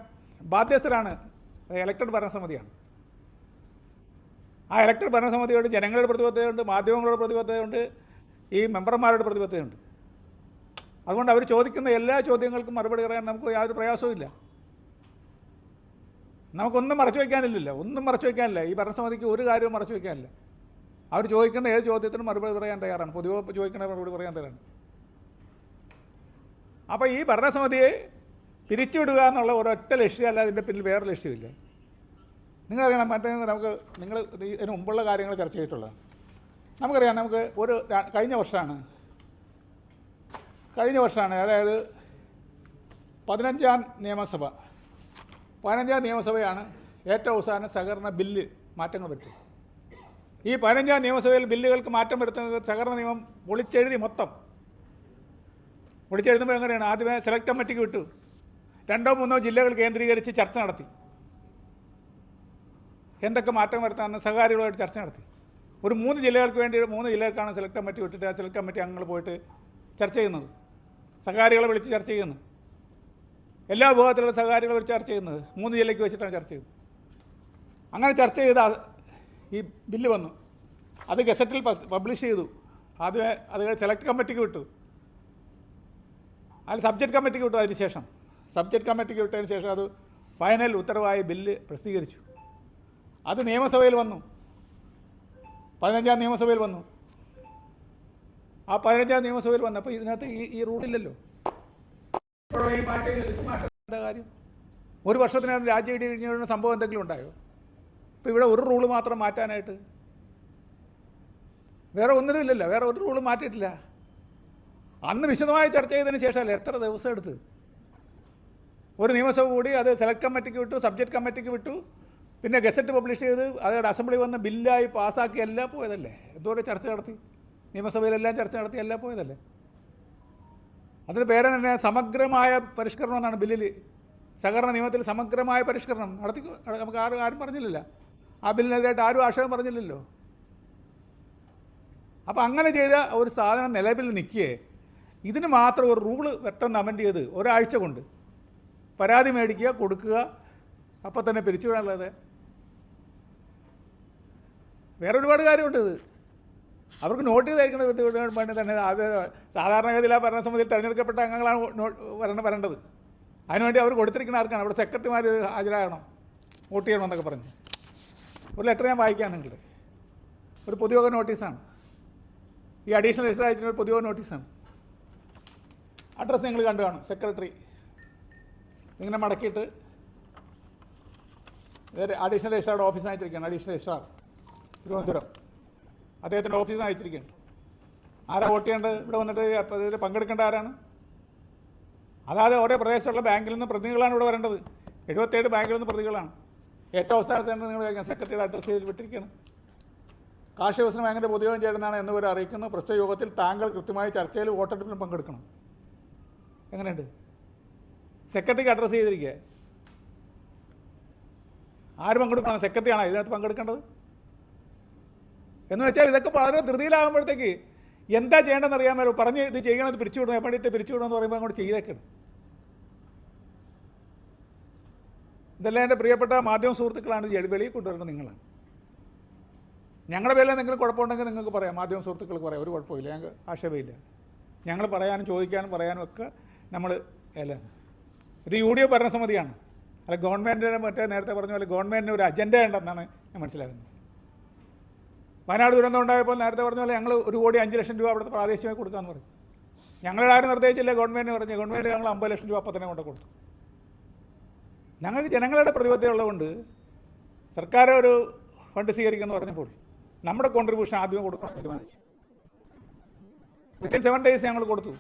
ബാധ്യസ്ഥരാണ് ഇലക്ടഡ് ഭരണസമിതിയാണ്. ആ ഇലക്ടഡ് ഭരണസമിതിയോട് ജനങ്ങളുടെ പ്രതിബദ്ധതയുണ്ട്, മാധ്യമങ്ങളുടെ പ്രതിബദ്ധതയുണ്ട്, ഈ മെമ്പർമാരുടെ പ്രതിബദ്ധതയുണ്ട്. അതുകൊണ്ട് അവർ ചോദിക്കുന്ന എല്ലാ ചോദ്യങ്ങൾക്കും മറുപടി പറയാൻ നമുക്ക് യാതൊരു പ്രയാസവും ഇല്ല. നമുക്കൊന്നും മറച്ചു വയ്ക്കാനില്ലല്ലോ, ഒന്നും മറച്ചു വയ്ക്കാനില്ല. ഈ ഭരണസമിതിക്ക് ഒരു കാര്യവും മറച്ചു വയ്ക്കാനില്ല. അവർ ചോദിക്കുന്ന ഏത് ചോദ്യത്തിനും മറുപടി പറയാൻ തയ്യാറാണ്. പൊതുവെ ചോദിക്കുന്ന മറുപടി പറയാൻ തയ്യാറാണ്. അപ്പോൾ ഈ ഭരണസമിതിയെ പിരിച്ചുവിടുക എന്നുള്ള ഒരൊറ്റ ലക്ഷ്യമല്ല, അതിൻ്റെ പിന്നിൽ വേറെ ലക്ഷ്യമില്ല. നിങ്ങളറിയണം, നിങ്ങൾ ഇതിന് മുമ്പുള്ള കാര്യങ്ങൾ ചർച്ച ചെയ്തിട്ടുള്ളത് നമുക്കറിയാം. നമുക്ക് കഴിഞ്ഞ വർഷമാണ്, അതായത് 15ാം നിയമസഭയാണ് ഏറ്റവും അവസാനം സഹകരണ ബില്ല് മാറ്റങ്ങൾ വരുത്തുന്നത്. ഈ 15ാം നിയമസഭയിൽ ബില്ലുകൾക്ക് മാറ്റം വരുത്തുന്നത് സഹകരണ നിയമം പൊളിച്ചെഴുതുമ്പോൾ എങ്ങനെയാണ്? ആദ്യമേ സെലക്ട് കമ്മിറ്റിക്ക് വിട്ടു, 2-3 ജില്ലകൾ കേന്ദ്രീകരിച്ച് ചർച്ച നടത്തി. എന്തൊക്കെ മാറ്റം വരുത്താമെന്ന് സഹകാരികളുമായിട്ട് ചർച്ച നടത്തി. ഒരു 3 ജില്ലകൾക്ക് വേണ്ടി 3 ജില്ലകൾക്കാണ് സെലക്ട് കമ്മിറ്റി വിട്ടിട്ട് ആ സെലക്ട് കമ്മിറ്റി അംഗങ്ങൾ പോയിട്ട് ചർച്ച ചെയ്യുന്നത്. സഹകാരികളെ വിളിച്ച് ചർച്ച ചെയ്യുന്നു. എല്ലാ വിഭാഗത്തിലുള്ള സഹകാരികളെ വിളിച്ച് ചർച്ച ചെയ്യുന്നത് 3 ജില്ലയ്ക്ക് വെച്ചിട്ടാണ് ചർച്ച ചെയ്യുന്നത്. അങ്ങനെ ചർച്ച ചെയ്ത ഈ ബില്ല് വന്നു. അത് ഗസറ്റിൽ പബ്ലിഷ് ചെയ്തു. ആദ്യമേ അത് സെലക്ട് കമ്മിറ്റിക്ക് വിട്ടു. അത് സബ്ജക്റ്റ് കമ്മിറ്റിക്ക് വിട്ടു. അതിന് ശേഷം സബ്ജക്റ്റ് കമ്മിറ്റിക്ക് വിട്ടതിന് ശേഷം അത് ഫൈനൽ ഉത്തരവായി ബില്ല് പ്രസിദ്ധീകരിച്ചു. അത് നിയമസഭയിൽ വന്നു, 15ാം നിയമസഭയിൽ വന്നു. ആ 15ാം നിയമസഭയിൽ വന്നപ്പോൾ ഇതിനകത്ത് ഈ റൂളില്ലല്ലോ. എന്താ കാര്യം? ഒരു വർഷത്തിനകം രാജ്യം ഇടി കഴിഞ്ഞ സംഭവം എന്തെങ്കിലും ഉണ്ടായോ? ഇപ്പോൾ ഇവിടെ ഒരു റൂള് മാത്രം മാറ്റാനായിട്ട് വേറെ ഒന്നിനും ഇല്ലല്ലോ. വേറെ ഒരു റൂള് മാറ്റിയിട്ടില്ല. അന്ന് വിശദമായി ചർച്ച ചെയ്തതിന് ശേഷമല്ലേ എത്ര ദിവസം എടുത്ത്. ഒരു നിയമസഭ കൂടി അത് സെലക്ട് കമ്മിറ്റിക്ക് വിട്ടു, സബ്ജക്റ്റ് കമ്മിറ്റിക്ക് വിട്ടു, പിന്നെ ഗസറ്റ് പബ്ലിഷ് ചെയ്ത് അതോടെ അസംബ്ലി വന്ന് ബില്ലായി പാസ്സാക്കി എല്ലാം പോയതല്ലേ. എന്തോരം ചർച്ച നടത്തി, നിയമസഭയിലെല്ലാം ചർച്ച നടത്തി എല്ലാം പോയതല്ലേ. അതിന് പേര് തന്നെ സമഗ്രമായ പരിഷ്കരണം എന്നാണ് ബില്ലിൽ. സഹകരണ നിയമത്തിൽ സമഗ്രമായ പരിഷ്കരണം നടത്തി. നമുക്ക് ആരും പറഞ്ഞില്ലല്ലോ, ആ ബില്ലിനെതിരായിട്ട് ആരും ആക്ഷേപം പറഞ്ഞില്ലല്ലോ. അപ്പോൾ അങ്ങനെ ചെയ്ത ഒരു സാധനം നിലവിൽ നിൽക്കുകയെ ഇതിന് മാത്രം ഒരു റൂള് പെട്ടെന്ന് അമെൻഡ് ചെയ്ത് ഒരാഴ്ച കൊണ്ട് പരാതി മേടിക്കുക, കൊടുക്കുക, അപ്പോൾ തന്നെ പിരിച്ചുവിടാനുള്ളത്. വേറെ ഒരുപാട് കാര്യമുണ്ട്. ഇത് അവർക്ക് നോട്ടീസ് അയക്കുന്നത് വേണ്ടി തന്നെ സാധാരണഗതിയിൽ ആ ഭരണസമിതിയിൽ തിരഞ്ഞെടുക്കപ്പെട്ട അംഗങ്ങളാണ് വരേണ്ടത്. അതിനുവേണ്ടി അവർ കൊടുത്തിരിക്കുന്ന ആർക്കാണ്? അവിടെ സെക്രട്ടറിമാർ ഹാജരാകണം, വോട്ട് ചെയ്യണമെന്നൊക്കെ പറഞ്ഞ് ഒരു ലെറ്റർ ഞാൻ വായിക്കാം നിങ്ങളുടെ. ഒരു പൊതുയോഗ നോട്ടീസാണ്. ഈ അഡീഷണൽ രജിസ്റ്റർ അയച്ചിട്ട് ഒരു പൊതുയോഗ നോട്ടീസാണ്. അഡ്രസ്സ് നിങ്ങൾ കണ്ടു കാണും. സെക്രട്ടറി ഇങ്ങനെ മടക്കിയിട്ട് അഡീഷണൽ രജിസ്ട്രാറുടെ ഓഫീസിന് അയച്ചിരിക്കുകയാണ്. അഡീഷണൽ രജിസ്ട്രാർ തിരുവനന്തപുരം, അദ്ദേഹത്തിൻ്റെ ഓഫീസിന് അയച്ചിരിക്കുകയാണ്. ആരാ വോട്ട് ചെയ്യേണ്ടത്? ഇവിടെ വന്നിട്ട് ഇതിൽ പങ്കെടുക്കേണ്ട ആരാണ്? അതായത് ഓരോ പ്രദേശത്തുള്ള ബാങ്കിൽ നിന്ന് പ്രതിനിധികളാണ് ഇവിടെ വരേണ്ടത്. 77 ബാങ്കിൽ നിന്ന് പ്രതികളാണ്. ഏറ്റവും അവസാനത്തെ നിങ്ങൾ കഴിക്കാൻ സെക്രട്ടറിയുടെ അഡ്രസ്സ് ചെയ്ത് വിട്ടിരിക്കുകയാണ്. കാർഷിക വികസന ബാങ്കിൻ്റെ പൊതുയോഗം ചേരുന്നതാണ് എന്നിവർ അറിയിക്കുന്നു. പ്രസ്തുത യോഗത്തിൽ താങ്കൾ കൃത്യമായി ചർച്ചയിൽ വോട്ടെടുപ്പിലും പങ്കെടുക്കണം. എങ്ങനെയുണ്ട്? സെക്രട്ടറിക്ക് അഡ്രസ്സ് ചെയ്തിരിക്കുക. ആര് പങ്കെടുക്കണം? സെക്രട്ടറിയാണോ ഇതിനകത്ത് പങ്കെടുക്കേണ്ടത്? എന്ന് വെച്ചാൽ ഇതൊക്കെ വളരെ ധൃതിയിലാകുമ്പോഴത്തേക്ക് എന്താ ചെയ്യേണ്ടതെന്ന് അറിയാമല്ലോ. പറഞ്ഞ് ഇത് ചെയ്യണം, ഇത് പിരിച്ചുവിടണം, എപ്പോഴത്തെ പിരിച്ചുവിടണമെന്ന് പറയുമ്പോൾ അങ്ങോട്ട് ചെയ്തേക്കണം. ഇതെല്ലാം എൻ്റെ പ്രിയപ്പെട്ട മാധ്യമ സുഹൃത്തുക്കളാണ് ഇത് വെളിയിൽ കൊണ്ടുവരുന്നത്. നിങ്ങളാണ്. ഞങ്ങളുടെ പേരിൽ എന്തെങ്കിലും കുഴപ്പമുണ്ടെങ്കിൽ നിങ്ങൾക്ക് പറയാം, മാധ്യമ സുഹൃത്തുക്കൾക്ക് പറയാം. ഒരു കുഴപ്പമില്ല, ഞങ്ങൾക്ക് ആക്ഷേപമില്ല. ഞങ്ങൾ പറയാനും ചോദിക്കാനും പറയാനും ഒക്കെ നമ്മൾ അല്ല. ഇത് UDF ഭരണസമിതിയാണ്. അല്ല ഗവൺമെൻറ്റിന് നേരത്തെ പറഞ്ഞ പോലെ ഗവൺമെൻറ്റിന് ഒരു അജണ്ട ഉണ്ടെന്നാണ് ഞാൻ മനസ്സിലാക്കുന്നത്. വയനാട് ദുരന്തം ഉണ്ടായപ്പോൾ നേരത്തെ പറഞ്ഞ പോലെ ഞങ്ങൾ 1,05,00,000 രൂപ അവിടുത്തെ പ്രാദേശികമായി കൊടുക്കാമെന്ന് പറഞ്ഞു. ഞങ്ങളുടെ ആരും നിർദ്ദേശിച്ചില്ല. ഗവൺമെൻറ്റിന് പറഞ്ഞു. ഗവൺമെൻറ് ഞങ്ങൾ 50 ലക്ഷം രൂപ അപ്പം തന്നെ കൊണ്ട് കൊടുത്തു. ഞങ്ങൾക്ക് ജനങ്ങളുടെ പ്രതിബദ്ധത ഉള്ളതുകൊണ്ട് സർക്കാർ ഒരു ഫണ്ട് സ്വീകരിക്കുമെന്ന് പറഞ്ഞപ്പോൾ നമ്മുടെ കോൺട്രിബ്യൂഷൻ ആദ്യമേ കൊടുക്കണം തീരുമാനിച്ചു. വിത്തിൻ 7 days ഞങ്ങൾ കൊടുത്തു.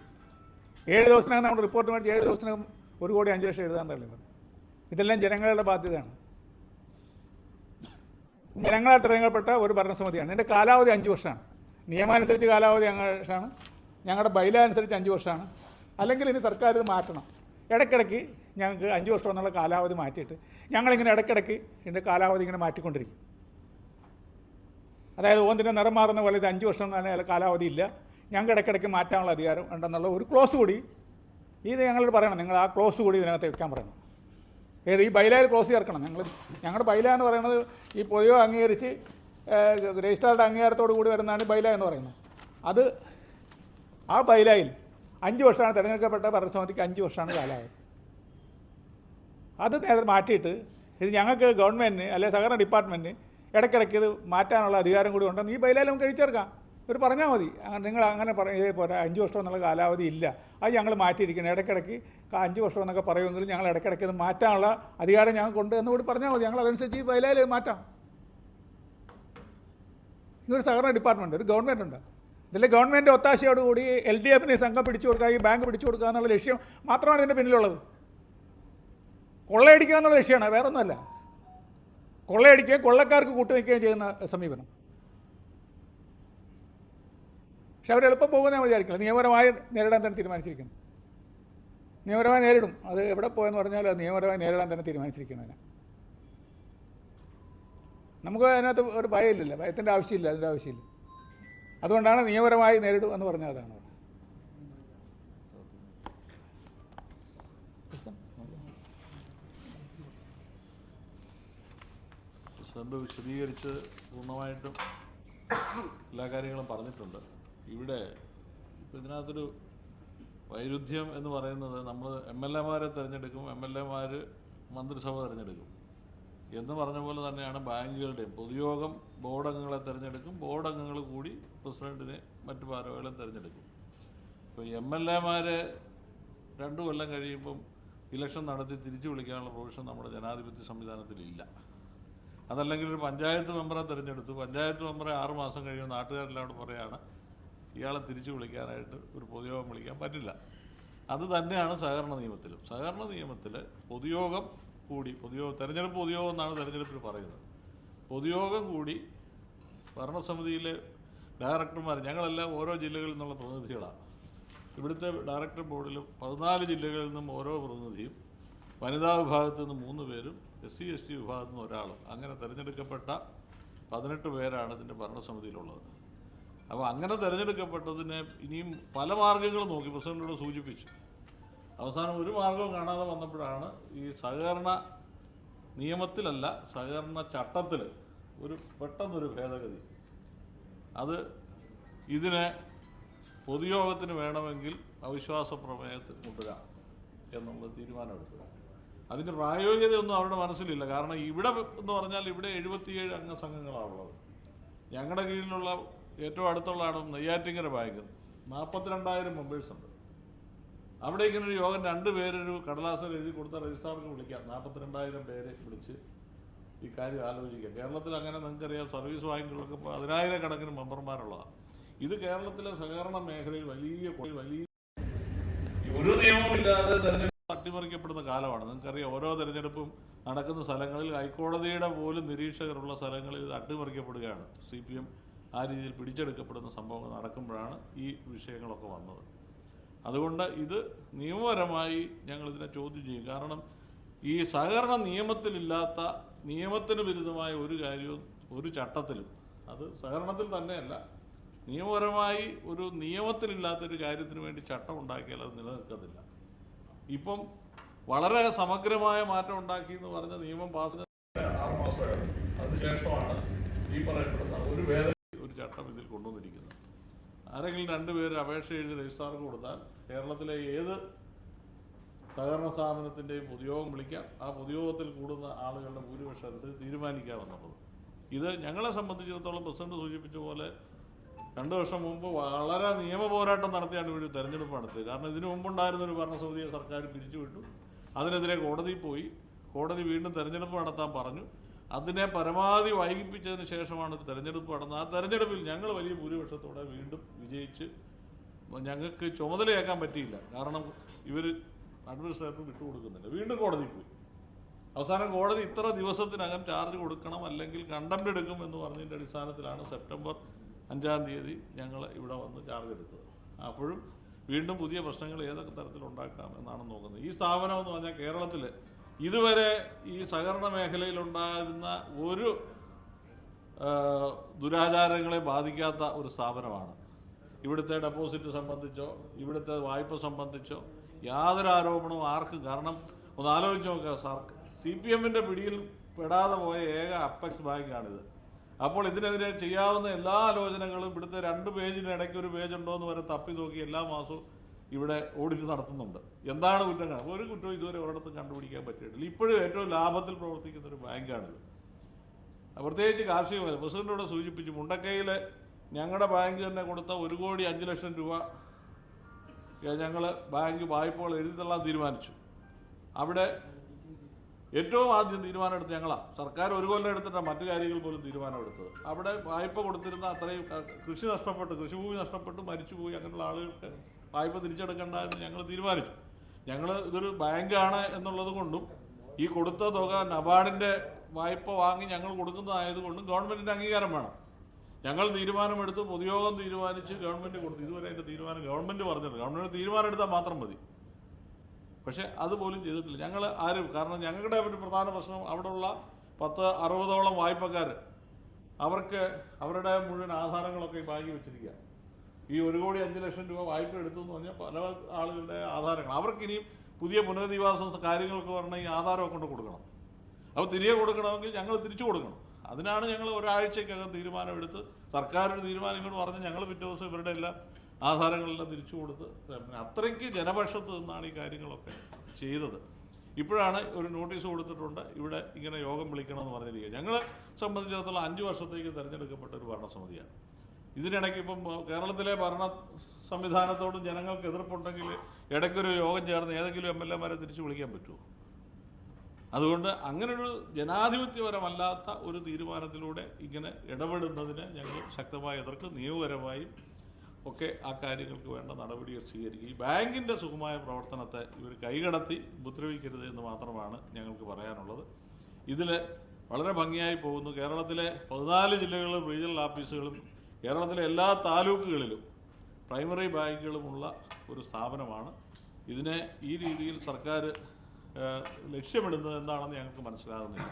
7 ദിവസത്തിനകം നമ്മൾ റിപ്പോർട്ട് മേടിച്ച് 7 ദിവസത്തിനകം 1,05,00,000 എഴുതാൻ തള്ളിയത്. ഇതെല്ലാം ജനങ്ങളുടെ ബാധ്യതയാണ്. ജനങ്ങളാൽ തിരഞ്ഞെടുക്കപ്പെട്ട ഒരു ഭരണസമിതിയാണ്. ഇതിൻ്റെ കാലാവധി 5 വർഷമാണ്. നിയമാനുസരിച്ച് കാലാവധി 5 വർഷമാണ്. ഞങ്ങളുടെ ബൈല അനുസരിച്ച് 5 വർഷമാണ്. അല്ലെങ്കിൽ ഇനി സർക്കാർ ഇത് മാറ്റണം. ഇടയ്ക്കിടയ്ക്ക് ഞങ്ങൾക്ക് 5 വർഷം എന്നുള്ള കാലാവധി മാറ്റിയിട്ട് ഞങ്ങളിങ്ങനെ ഇടയ്ക്കിടയ്ക്ക് ഇതിൻ്റെ കാലാവധി ഇങ്ങനെ മാറ്റിക്കൊണ്ടിരിക്കും. അതായത് ഓന്തിൻ്റെ നിറം മാറുന്ന പോലെ ഇത് 5 വർഷം തന്നെ കാലാവധി ഇല്ല, ഞങ്ങൾക്ക് ഇടയ്ക്കിടയ്ക്ക് മാറ്റാനുള്ള അധികാരം ഉണ്ടെന്നുള്ള ഒരു ക്ലോസ് കൂടി ഇത് ഞങ്ങളോട് പറയണം. നിങ്ങൾ ആ ക്ലോസ് കൂടി ഇതിനകത്ത് വെക്കാൻ പറയണം. ഏത് ഈ ബൈലയിൽ ക്ലോസ് ചേർക്കണം. ഞങ്ങളുടെ ബൈല എന്ന് പറയുന്നത് ഈ പൊതുവെ അംഗീകരിച്ച് രജിസ്ട്രാറുടെ അംഗീകാരത്തോടു കൂടി വരുന്നതാണ് ബൈല എന്ന് പറയുന്നത്. അത് ആ ബൈലയിൽ 5 വർഷമാണ് തിരഞ്ഞെടുക്കപ്പെട്ട ഭരണസമിതിക്ക് 5 വർഷമാണ് കാലാവധി. അത് നേരെ മാറ്റിയിട്ട് ഇത് ഞങ്ങൾക്ക് ഗവൺമെൻറ്റിന് അല്ലെങ്കിൽ സഹകരണ ഡിപ്പാർട്ട്മെൻറ്റിന് ഇടയ്ക്കിടയ്ക്ക് ഇത് മാറ്റാനുള്ള അധികാരം കൂടി ഉണ്ടെന്ന് ഈ ബൈലയിൽ നമുക്ക് എഴുതിച്ചേർക്കാം. ഒരു പറഞ്ഞാൽ മതി. നിങ്ങൾ അങ്ങനെ പോരാ, 5 വർഷം എന്നുള്ള കാലാവധി ഇല്ല, അത് ഞങ്ങൾ മാറ്റിയിരിക്കണം. ഇടയ്ക്കിടയ്ക്ക് 5 വർഷം എന്നൊക്കെ പറയുമെങ്കിലും ഞങ്ങൾ ഇടയ്ക്കിടയ്ക്ക് ഇത് മാറ്റാനുള്ള അധികാരം ഞങ്ങൾക്കുണ്ട് എന്ന് കൂടി പറഞ്ഞാൽ മതി. ഞങ്ങൾ അതനുസരിച്ച് ഈ ബൈലയിൽ മാറ്റാം. ഇതൊരു സഹകരണ ഡിപ്പാർട്ട്മെൻറ്റ്, ഒരു ഗവൺമെൻറ് ഉണ്ട്. ഇതിലെ ഗവൺമെൻറ് ഒത്താശയോടുകൂടി LDFന് സംഘം പിടിച്ചു കൊടുക്കുക, ഈ ബാങ്ക് പിടിച്ചു കൊടുക്കുക എന്നുള്ള ലക്ഷ്യം മാത്രമാണ് ഇതിൻ്റെ പിന്നിലുള്ളത്. കൊള്ളയടിക്കുക എന്നുള്ള ലക്ഷ്യമാണ്, വേറൊന്നുമല്ല. കൊള്ളയടിക്കുകയും കൊള്ളക്കാർക്ക് കൂട്ടുനിൽക്കുകയും ചെയ്യുന്ന സമീപനം. പക്ഷെ അവർ എളുപ്പം പോകുമെന്ന് ഞാൻ വിചാരിക്കില്ല. നിയമപരമായി നേരിടാൻ തന്നെ തീരുമാനിച്ചിരിക്കുന്നു. നിയമപരമായി നേരിടും. അത് എവിടെ പോയെന്ന് പറഞ്ഞാൽ അത് നിയമപരമായി നേരിടാൻ തന്നെ തീരുമാനിച്ചിരിക്കുന്നതിന് നമുക്ക് അതിനകത്ത് ഒരു ഭയമില്ലല്ലോ. ഭയത്തിൻ്റെ ആവശ്യമില്ല, അതിൻ്റെ ആവശ്യമില്ല. അതുകൊണ്ടാണ് നിയമപരമായി നേരിടും എന്ന് പറഞ്ഞത്. അതാണ് പ്രസിഡന്റ് വിശദീകരിച്ച് പൂർണ്ണമായിട്ടും എല്ലാ കാര്യങ്ങളും പറഞ്ഞിട്ടുണ്ട്. ഇവിടെ ഇപ്പോൾ ഇതിനകത്തൊരു വൈരുദ്ധ്യം എന്ന് പറയുന്നത് നമ്മൾ MLA-മാരെ തിരഞ്ഞെടുക്കും, MLA-മാർ മന്ത്രിസഭ തിരഞ്ഞെടുക്കും എന്ന് പറഞ്ഞ പോലെ തന്നെയാണ് ബാങ്കുകളുടെയും. പൊതുയോഗം ബോർഡ് അംഗങ്ങളെ തിരഞ്ഞെടുക്കും, ബോർഡ് അംഗങ്ങൾ കൂടി പ്രസിഡന്റിനെ മറ്റു ഭാരവാഹികളെ തിരഞ്ഞെടുക്കും. ഇപ്പോൾ MLA-മാർ 2 കൊല്ലം കഴിയുമ്പം ഇലക്ഷൻ നടത്തി തിരിച്ചു വിളിക്കാനുള്ള പ്രൊവിഷൻ നമ്മുടെ ജനാധിപത്യ സംവിധാനത്തിലില്ല. അതല്ലെങ്കിൽ ഒരു പഞ്ചായത്ത് മെമ്പറെ തിരഞ്ഞെടുത്തു, പഞ്ചായത്ത് മെമ്പറെ 6 മാസം കഴിയുമ്പോൾ നാട്ടുകാരെല്ലാം പറയുകയാണ് ഇയാളെ തിരിച്ചു വിളിക്കാനായിട്ട് ഒരു പൊതുയോഗം വിളിക്കാൻ പറ്റില്ല. അത് തന്നെയാണ് സഹകരണ നിയമത്തിലും. സഹകരണ നിയമത്തിൽ പൊതുയോഗം കൂടി, തെരഞ്ഞെടുപ്പ് പൊതുയോഗം എന്നാണ് തെരഞ്ഞെടുപ്പിൽ പറയുന്നത്. പൊതുയോഗം കൂടി ഭരണസമിതിയിലെ ഡയറക്ടർമാർ, ഞങ്ങളെല്ലാം ഓരോ ജില്ലകളിൽ നിന്നുള്ള പ്രതിനിധികളാണ്. ഇവിടുത്തെ ഡയറക്ടർ ബോർഡിലും 14 ജില്ലകളിൽ നിന്നും ഓരോ പ്രതിനിധിയും, വനിതാ വിഭാഗത്തിൽ നിന്ന് 3 പേരും, SC ST വിഭാഗത്തിൽ നിന്ന് ഒരാളും, അങ്ങനെ തിരഞ്ഞെടുക്കപ്പെട്ട 18 പേരാണ് ഇതിൻ്റെ ഭരണസമിതിയിലുള്ളത്. അപ്പോൾ അങ്ങനെ തിരഞ്ഞെടുക്കപ്പെട്ടതിനെ ഇനിയും പല മാർഗ്ഗങ്ങളും നോക്കി പ്രസിഡന്റിനോട് സൂചിപ്പിച്ചു. അവസാനം ഒരു മാർഗവും കാണാതെ വന്നപ്പോഴാണ് ഈ സഹകരണ നിയമത്തിലല്ല, സഹകരണ ചട്ടത്തിൽ പെട്ടെന്നൊരു ഭേദഗതി. അത് ഇതിനെ പൊതുയോഗത്തിന് വേണമെങ്കിൽ അവിശ്വാസ പ്രമേയത്തിൽ കൊണ്ടുവരാം എന്നുള്ള തീരുമാനമെടുക്കുക. അതിൻ്റെ പ്രായോഗികതയൊന്നും അവരുടെ മനസ്സിലില്ല. കാരണം ഇവിടെ എന്ന് പറഞ്ഞാൽ ഇവിടെ 77 അംഗ സംഘങ്ങളാണുള്ളത്. ഞങ്ങളുടെ കീഴിലുള്ള ഏറ്റവും അടുത്തുള്ളതാണ് നെയ്യാറ്റിങ്കര ബാങ്ക്, 42,000 മെമ്പേഴ്സുണ്ട്. അവിടെ ഇങ്ങനെ ഒരു യോഗം 2 പേരൊരു കടലാസിൽ എഴുതി കൊടുത്ത രജിസ്ട്രാർക്ക് വിളിക്കാം. 42,000 പേരെ വിളിച്ച് ഈ കാര്യം ആലോചിക്കാം. കേരളത്തിൽ അങ്ങനെ നിങ്ങൾക്കറിയാം, സർവീസ് ബാങ്കുകളൊക്കെ 10,000 കണക്കിന് മെമ്പർമാരുള്ളതാണ്. ഇത് കേരളത്തിലെ സഹകരണ മേഖലയിൽ വലിയ ഒരു നിയമമില്ലാതെ തെരഞ്ഞെടുപ്പ് അട്ടിമറിക്കപ്പെടുന്ന കാലമാണ്. നിങ്ങൾക്കറിയാം, ഓരോ തെരഞ്ഞെടുപ്പും നടക്കുന്ന സ്ഥലങ്ങളിൽ ഹൈക്കോടതിയുടെ പോലും നിരീക്ഷകരുള്ള സ്ഥലങ്ങളിൽ ഇത് അട്ടിമറിക്കപ്പെടുകയാണ്. CPM ആ രീതിയിൽ പിടിച്ചെടുക്കപ്പെടുന്ന സംഭവങ്ങൾ നടക്കുമ്പോഴാണ് ഈ വിഷയങ്ങളൊക്കെ വന്നത്. അതുകൊണ്ട് ഇത് നിയമപരമായി ഞങ്ങളിതിനെ ചോദ്യം ചെയ്യും. കാരണം ഈ സഹകരണ നിയമത്തിലില്ലാത്ത, നിയമത്തിന് വിരുദ്ധമായ ഒരു കാര്യവും ഒരു ചട്ടത്തിലും, അത് സഹകരണത്തിൽ തന്നെയല്ല, നിയമപരമായി ഒരു നിയമത്തിലില്ലാത്തൊരു കാര്യത്തിന് വേണ്ടി ചട്ടം ഉണ്ടാക്കിയാൽ അത് നിലനിൽക്കത്തില്ല. ഇപ്പം വളരെ സമഗ്രമായ മാറ്റം ഉണ്ടാക്കി എന്ന് പറഞ്ഞ നിയമം പാസ് 6 മാസമായിരുന്നു. അതിനുശേഷമാണ് ഈ പറയപ്പെടുന്ന ഒരു ചട്ടം ഇതിൽ കൊണ്ടുവന്നിരിക്കുന്നത്. ആരെങ്കിലും 2 പേര് അപേക്ഷ എഴുതി രജിസ്ട്രാർക്ക് കൊടുത്താൽ കേരളത്തിലെ ഏത് സഹകരണ സ്ഥാപനത്തിൻ്റെയും പൊതുയോഗം വിളിക്കാം. ആ പൊതുയോഗത്തിൽ കൂടുന്ന ആളുകളുടെ ഭൂരിപക്ഷം അനുസരിച്ച് തീരുമാനിക്കാമെന്നുള്ളത്. ഇത് ഞങ്ങളെ സംബന്ധിച്ചിടത്തോളം പ്രസിഡന്റ് സൂചിപ്പിച്ച പോലെ 2 വർഷം മുമ്പ് വളരെ നിയമ പോരാട്ടം നടത്തിയാണ് ഇവിടെ തെരഞ്ഞെടുപ്പ് നടത്തിയത്. കാരണം ഇതിനു മുമ്പുണ്ടായിരുന്നൊരു ഭരണസമിതിയെ സർക്കാർ പിരിച്ചുവിട്ടു. അതിനെതിരെ കോടതിയിൽ പോയി. കോടതി വീണ്ടും തെരഞ്ഞെടുപ്പ് നടത്താൻ പറഞ്ഞു. അതിനെ പരമാവധി വൈകിപ്പിച്ചതിന് ശേഷമാണ് ഒരു തെരഞ്ഞെടുപ്പ് നടന്നത്. ആ തെരഞ്ഞെടുപ്പിൽ ഞങ്ങൾ വലിയ ഭൂരിപക്ഷത്തോടെ വീണ്ടും വിജയിച്ച് ഞങ്ങൾക്ക് ചുമതലയേക്കാൻ പറ്റിയില്ല. കാരണം ഇവർ അഡ്മിനിസ്ട്രേറ്റർ വിട്ടുകൊടുക്കുന്നില്ല. വീണ്ടും കോടതിയിൽ പോയി. അവസാനം കോടതി ഇത്ര ദിവസത്തിനകം ചാർജ് കൊടുക്കണം, അല്ലെങ്കിൽ കണ്ടംപ്റ്റ് എടുക്കും എന്ന് പറഞ്ഞതിൻ്റെ അടിസ്ഥാനത്തിലാണ് സെപ്റ്റംബർ 5-ാം തീയതി ഞങ്ങൾ ഇവിടെ വന്ന് ചാർജ് എടുത്തത്. അപ്പോഴും വീണ്ടും പുതിയ പ്രശ്നങ്ങൾ ഏതൊക്കെ തരത്തിലുണ്ടാക്കാം എന്നാണ് നോക്കുന്നത്. ഈ സ്ഥാപനം എന്ന് പറഞ്ഞാൽ കേരളത്തിൽ ഇതുവരെ ഈ സഹകരണ മേഖലയിലുണ്ടായിരുന്ന ഒരു ദുരാചാരങ്ങളെ ബാധിക്കാത്ത ഒരു സ്ഥാപനമാണ്. ഇവിടുത്തെ ഡെപ്പോസിറ്റ് സംബന്ധിച്ചോ ഇവിടുത്തെ വായ്പ സംബന്ധിച്ചോ യാതൊരു ആരോപണവും ആർക്കും. കാരണം ഒന്ന് ആലോചിച്ച് നോക്കുക, CPM-ന്റെ പിടിയിൽ പെടാതെ പോയ ഏക അപ്പെക്സ് ബാങ്കാണിത്. അപ്പോൾ ഇതിനെതിരെ ചെയ്യാവുന്ന എല്ലാ ആലോചനകളും ഇവിടുത്തെ 2 പേജിന് ഇടയ്ക്ക് ഒരു പേജ് ഉണ്ടോ എന്ന് വരെ തപ്പി നോക്കി എല്ലാ മാസവും ഇവിടെ ഓഡിറ്റ് നടത്തുന്നുണ്ട്. എന്താണ് കുറ്റങ്ങൾ? ഒരു കുറ്റവും ഇതുവരെ ഒരിടത്തും കണ്ടുപിടിക്കാൻ പറ്റിയിട്ടില്ല. ഇപ്പോഴും ഏറ്റവും ലാഭത്തിൽ പ്രവർത്തിക്കുന്ന ഒരു ബാങ്കാണിത്. പ്രത്യേകിച്ച് കാർഷിക മേഖല. പ്രസിഡന്റോട് സൂചിപ്പിച്ചു, മുണ്ടക്കയിൽ ഞങ്ങളുടെ ബാങ്ക് തന്നെ കൊടുത്ത 1,05,00,000 രൂപ ഞങ്ങൾ ബാങ്ക് വായ്പകൾ എഴുതിത്തള്ളാൻ തീരുമാനിച്ചു. അവിടെ ഏറ്റവും ആദ്യം തീരുമാനമെടുത്ത് ഞങ്ങളാണ്. സർക്കാർ 1 കൊല്ലം എടുത്തിട്ടാണ് മറ്റു കാര്യങ്ങൾ പോലും തീരുമാനമെടുത്തത്. അവിടെ വായ്പ കൊടുത്തിരുന്ന അത്രയും കൃഷി നഷ്ടപ്പെട്ട്, കൃഷിഭൂമി നഷ്ടപ്പെട്ട് മരിച്ചുപോയി അങ്ങനെയുള്ള ആളുകൾക്ക് വായ്പ തിരിച്ചെടുക്കേണ്ട എന്ന് ഞങ്ങൾ തീരുമാനിച്ചു. ഞങ്ങൾ ഇതൊരു ബാങ്കാണ് എന്നുള്ളത് കൊണ്ടും ഈ കൊടുത്ത തുക നബാർഡിൻ്റെ വായ്പ വാങ്ങി ഞങ്ങൾ കൊടുക്കുന്നതായതുകൊണ്ടും ഗവൺമെൻറ്റിൻ്റെ അംഗീകാരം വേണം. ഞങ്ങൾ തീരുമാനമെടുത്ത് പൊതുയോഗം തീരുമാനിച്ച് ഗവൺമെൻറ് കൊടുത്തു. ഇതുവരെ അതിൻ്റെ തീരുമാനം ഗവൺമെൻറ് പറഞ്ഞിട്ടില്ല. ഗവൺമെൻറ് തീരുമാനം എടുത്താൽ മാത്രം മതി. പക്ഷേ അതുപോലും ചെയ്തിട്ടില്ല. ഞങ്ങൾ ആരും, കാരണം ഞങ്ങളുടെ ഒരു പ്രധാന പ്രശ്നം അവിടെയുള്ള 10-60ഓളം വായ്പക്കാർ, അവർക്ക് അവരുടെ മുഴുവൻ ആധാരങ്ങളൊക്കെ ഈ ബാങ്കിൽ വെച്ചിരിക്കുക. ഈ 1,05,00,000 രൂപ വായ്പ എടുത്തു എന്ന് പറഞ്ഞാൽ പല ആളുകളുടെ ആധാരങ്ങൾ. അവർക്കിനിയും പുതിയ പുനരധിവാസ കാര്യങ്ങൾക്ക് പറഞ്ഞാൽ ഈ ആധാരമൊക്കെ കൊണ്ട് കൊടുക്കണം. അപ്പോൾ തിരികെ കൊടുക്കണമെങ്കിൽ ഞങ്ങൾ തിരിച്ചു കൊടുക്കണം. അതിനാണ് ഞങ്ങൾ ഒരാഴ്ചക്കകം തീരുമാനമെടുത്ത് സർക്കാർ ഒരു തീരുമാനം ഇങ്ങോട്ട് പറഞ്ഞ് ഞങ്ങൾ പിറ്റേ ദിവസം ഇവരുടെ എല്ലാം ആധാരങ്ങളെല്ലാം തിരിച്ചു കൊടുത്ത് അത്രയ്ക്ക് ജനപക്ഷത്ത് നിന്നാണ് ഈ കാര്യങ്ങളൊക്കെ ചെയ്തത്. ഇപ്പോഴാണ് ഒരു നോട്ടീസ് കൊടുത്തിട്ടുണ്ട്, ഇവിടെ ഇങ്ങനെ യോഗം വിളിക്കണമെന്ന് പറഞ്ഞിരിക്കുക. ഞങ്ങളെ സംബന്ധിച്ചിടത്തോളം 5 വർഷത്തേക്ക് തിരഞ്ഞെടുക്കപ്പെട്ട ഒരു ഭരണസമിതിയാണ്. ഇതിനിടയ്ക്ക് ഇപ്പം കേരളത്തിലെ ഭരണ സംവിധാനത്തോട് ജനങ്ങൾക്ക് എതിർപ്പുണ്ടെങ്കിൽ ഇടയ്ക്കൊരു യോഗം ചേർന്ന് ഏതെങ്കിലും MLA-മാരെ തിരിച്ചു വിളിക്കാൻ പറ്റുമോ? അതുകൊണ്ട് അങ്ങനൊരു ജനാധിപത്യപരമല്ലാത്ത ഒരു തീരുമാനത്തിലൂടെ ഇങ്ങനെ ഇടപെടുന്നതിന് ഞങ്ങൾ ശക്തമായി എതിർക്കും. നിയമപരമായും ഒക്കെ ആ കാര്യങ്ങൾക്ക് വേണ്ട നടപടികൾ സ്വീകരിക്കും. ഈ ബാങ്കിൻ്റെ സുഗമമായ പ്രവർത്തനത്തെ ഇവർ കൈകടത്തി ഉപദ്രവിക്കരുത് എന്ന് മാത്രമാണ് ഞങ്ങൾക്ക് പറയാനുള്ളത്. ഇതിൽ വളരെ ഭംഗിയായി പോകുന്നു. കേരളത്തിലെ 14 ജില്ലകളിലും റീജിയണൽ ഓഫീസുകളും കേരളത്തിലെ എല്ലാ താലൂക്കുകളിലും പ്രൈമറി ബാങ്കുകളുമുള്ള ഒരു സ്ഥാപനമാണ്. ഇതിനെ ഈ രീതിയിൽ സർക്കാർ ലക്ഷ്യമിടുന്നത് എന്താണെന്ന് ഞങ്ങൾക്ക് മനസ്സിലാകുന്നില്ല.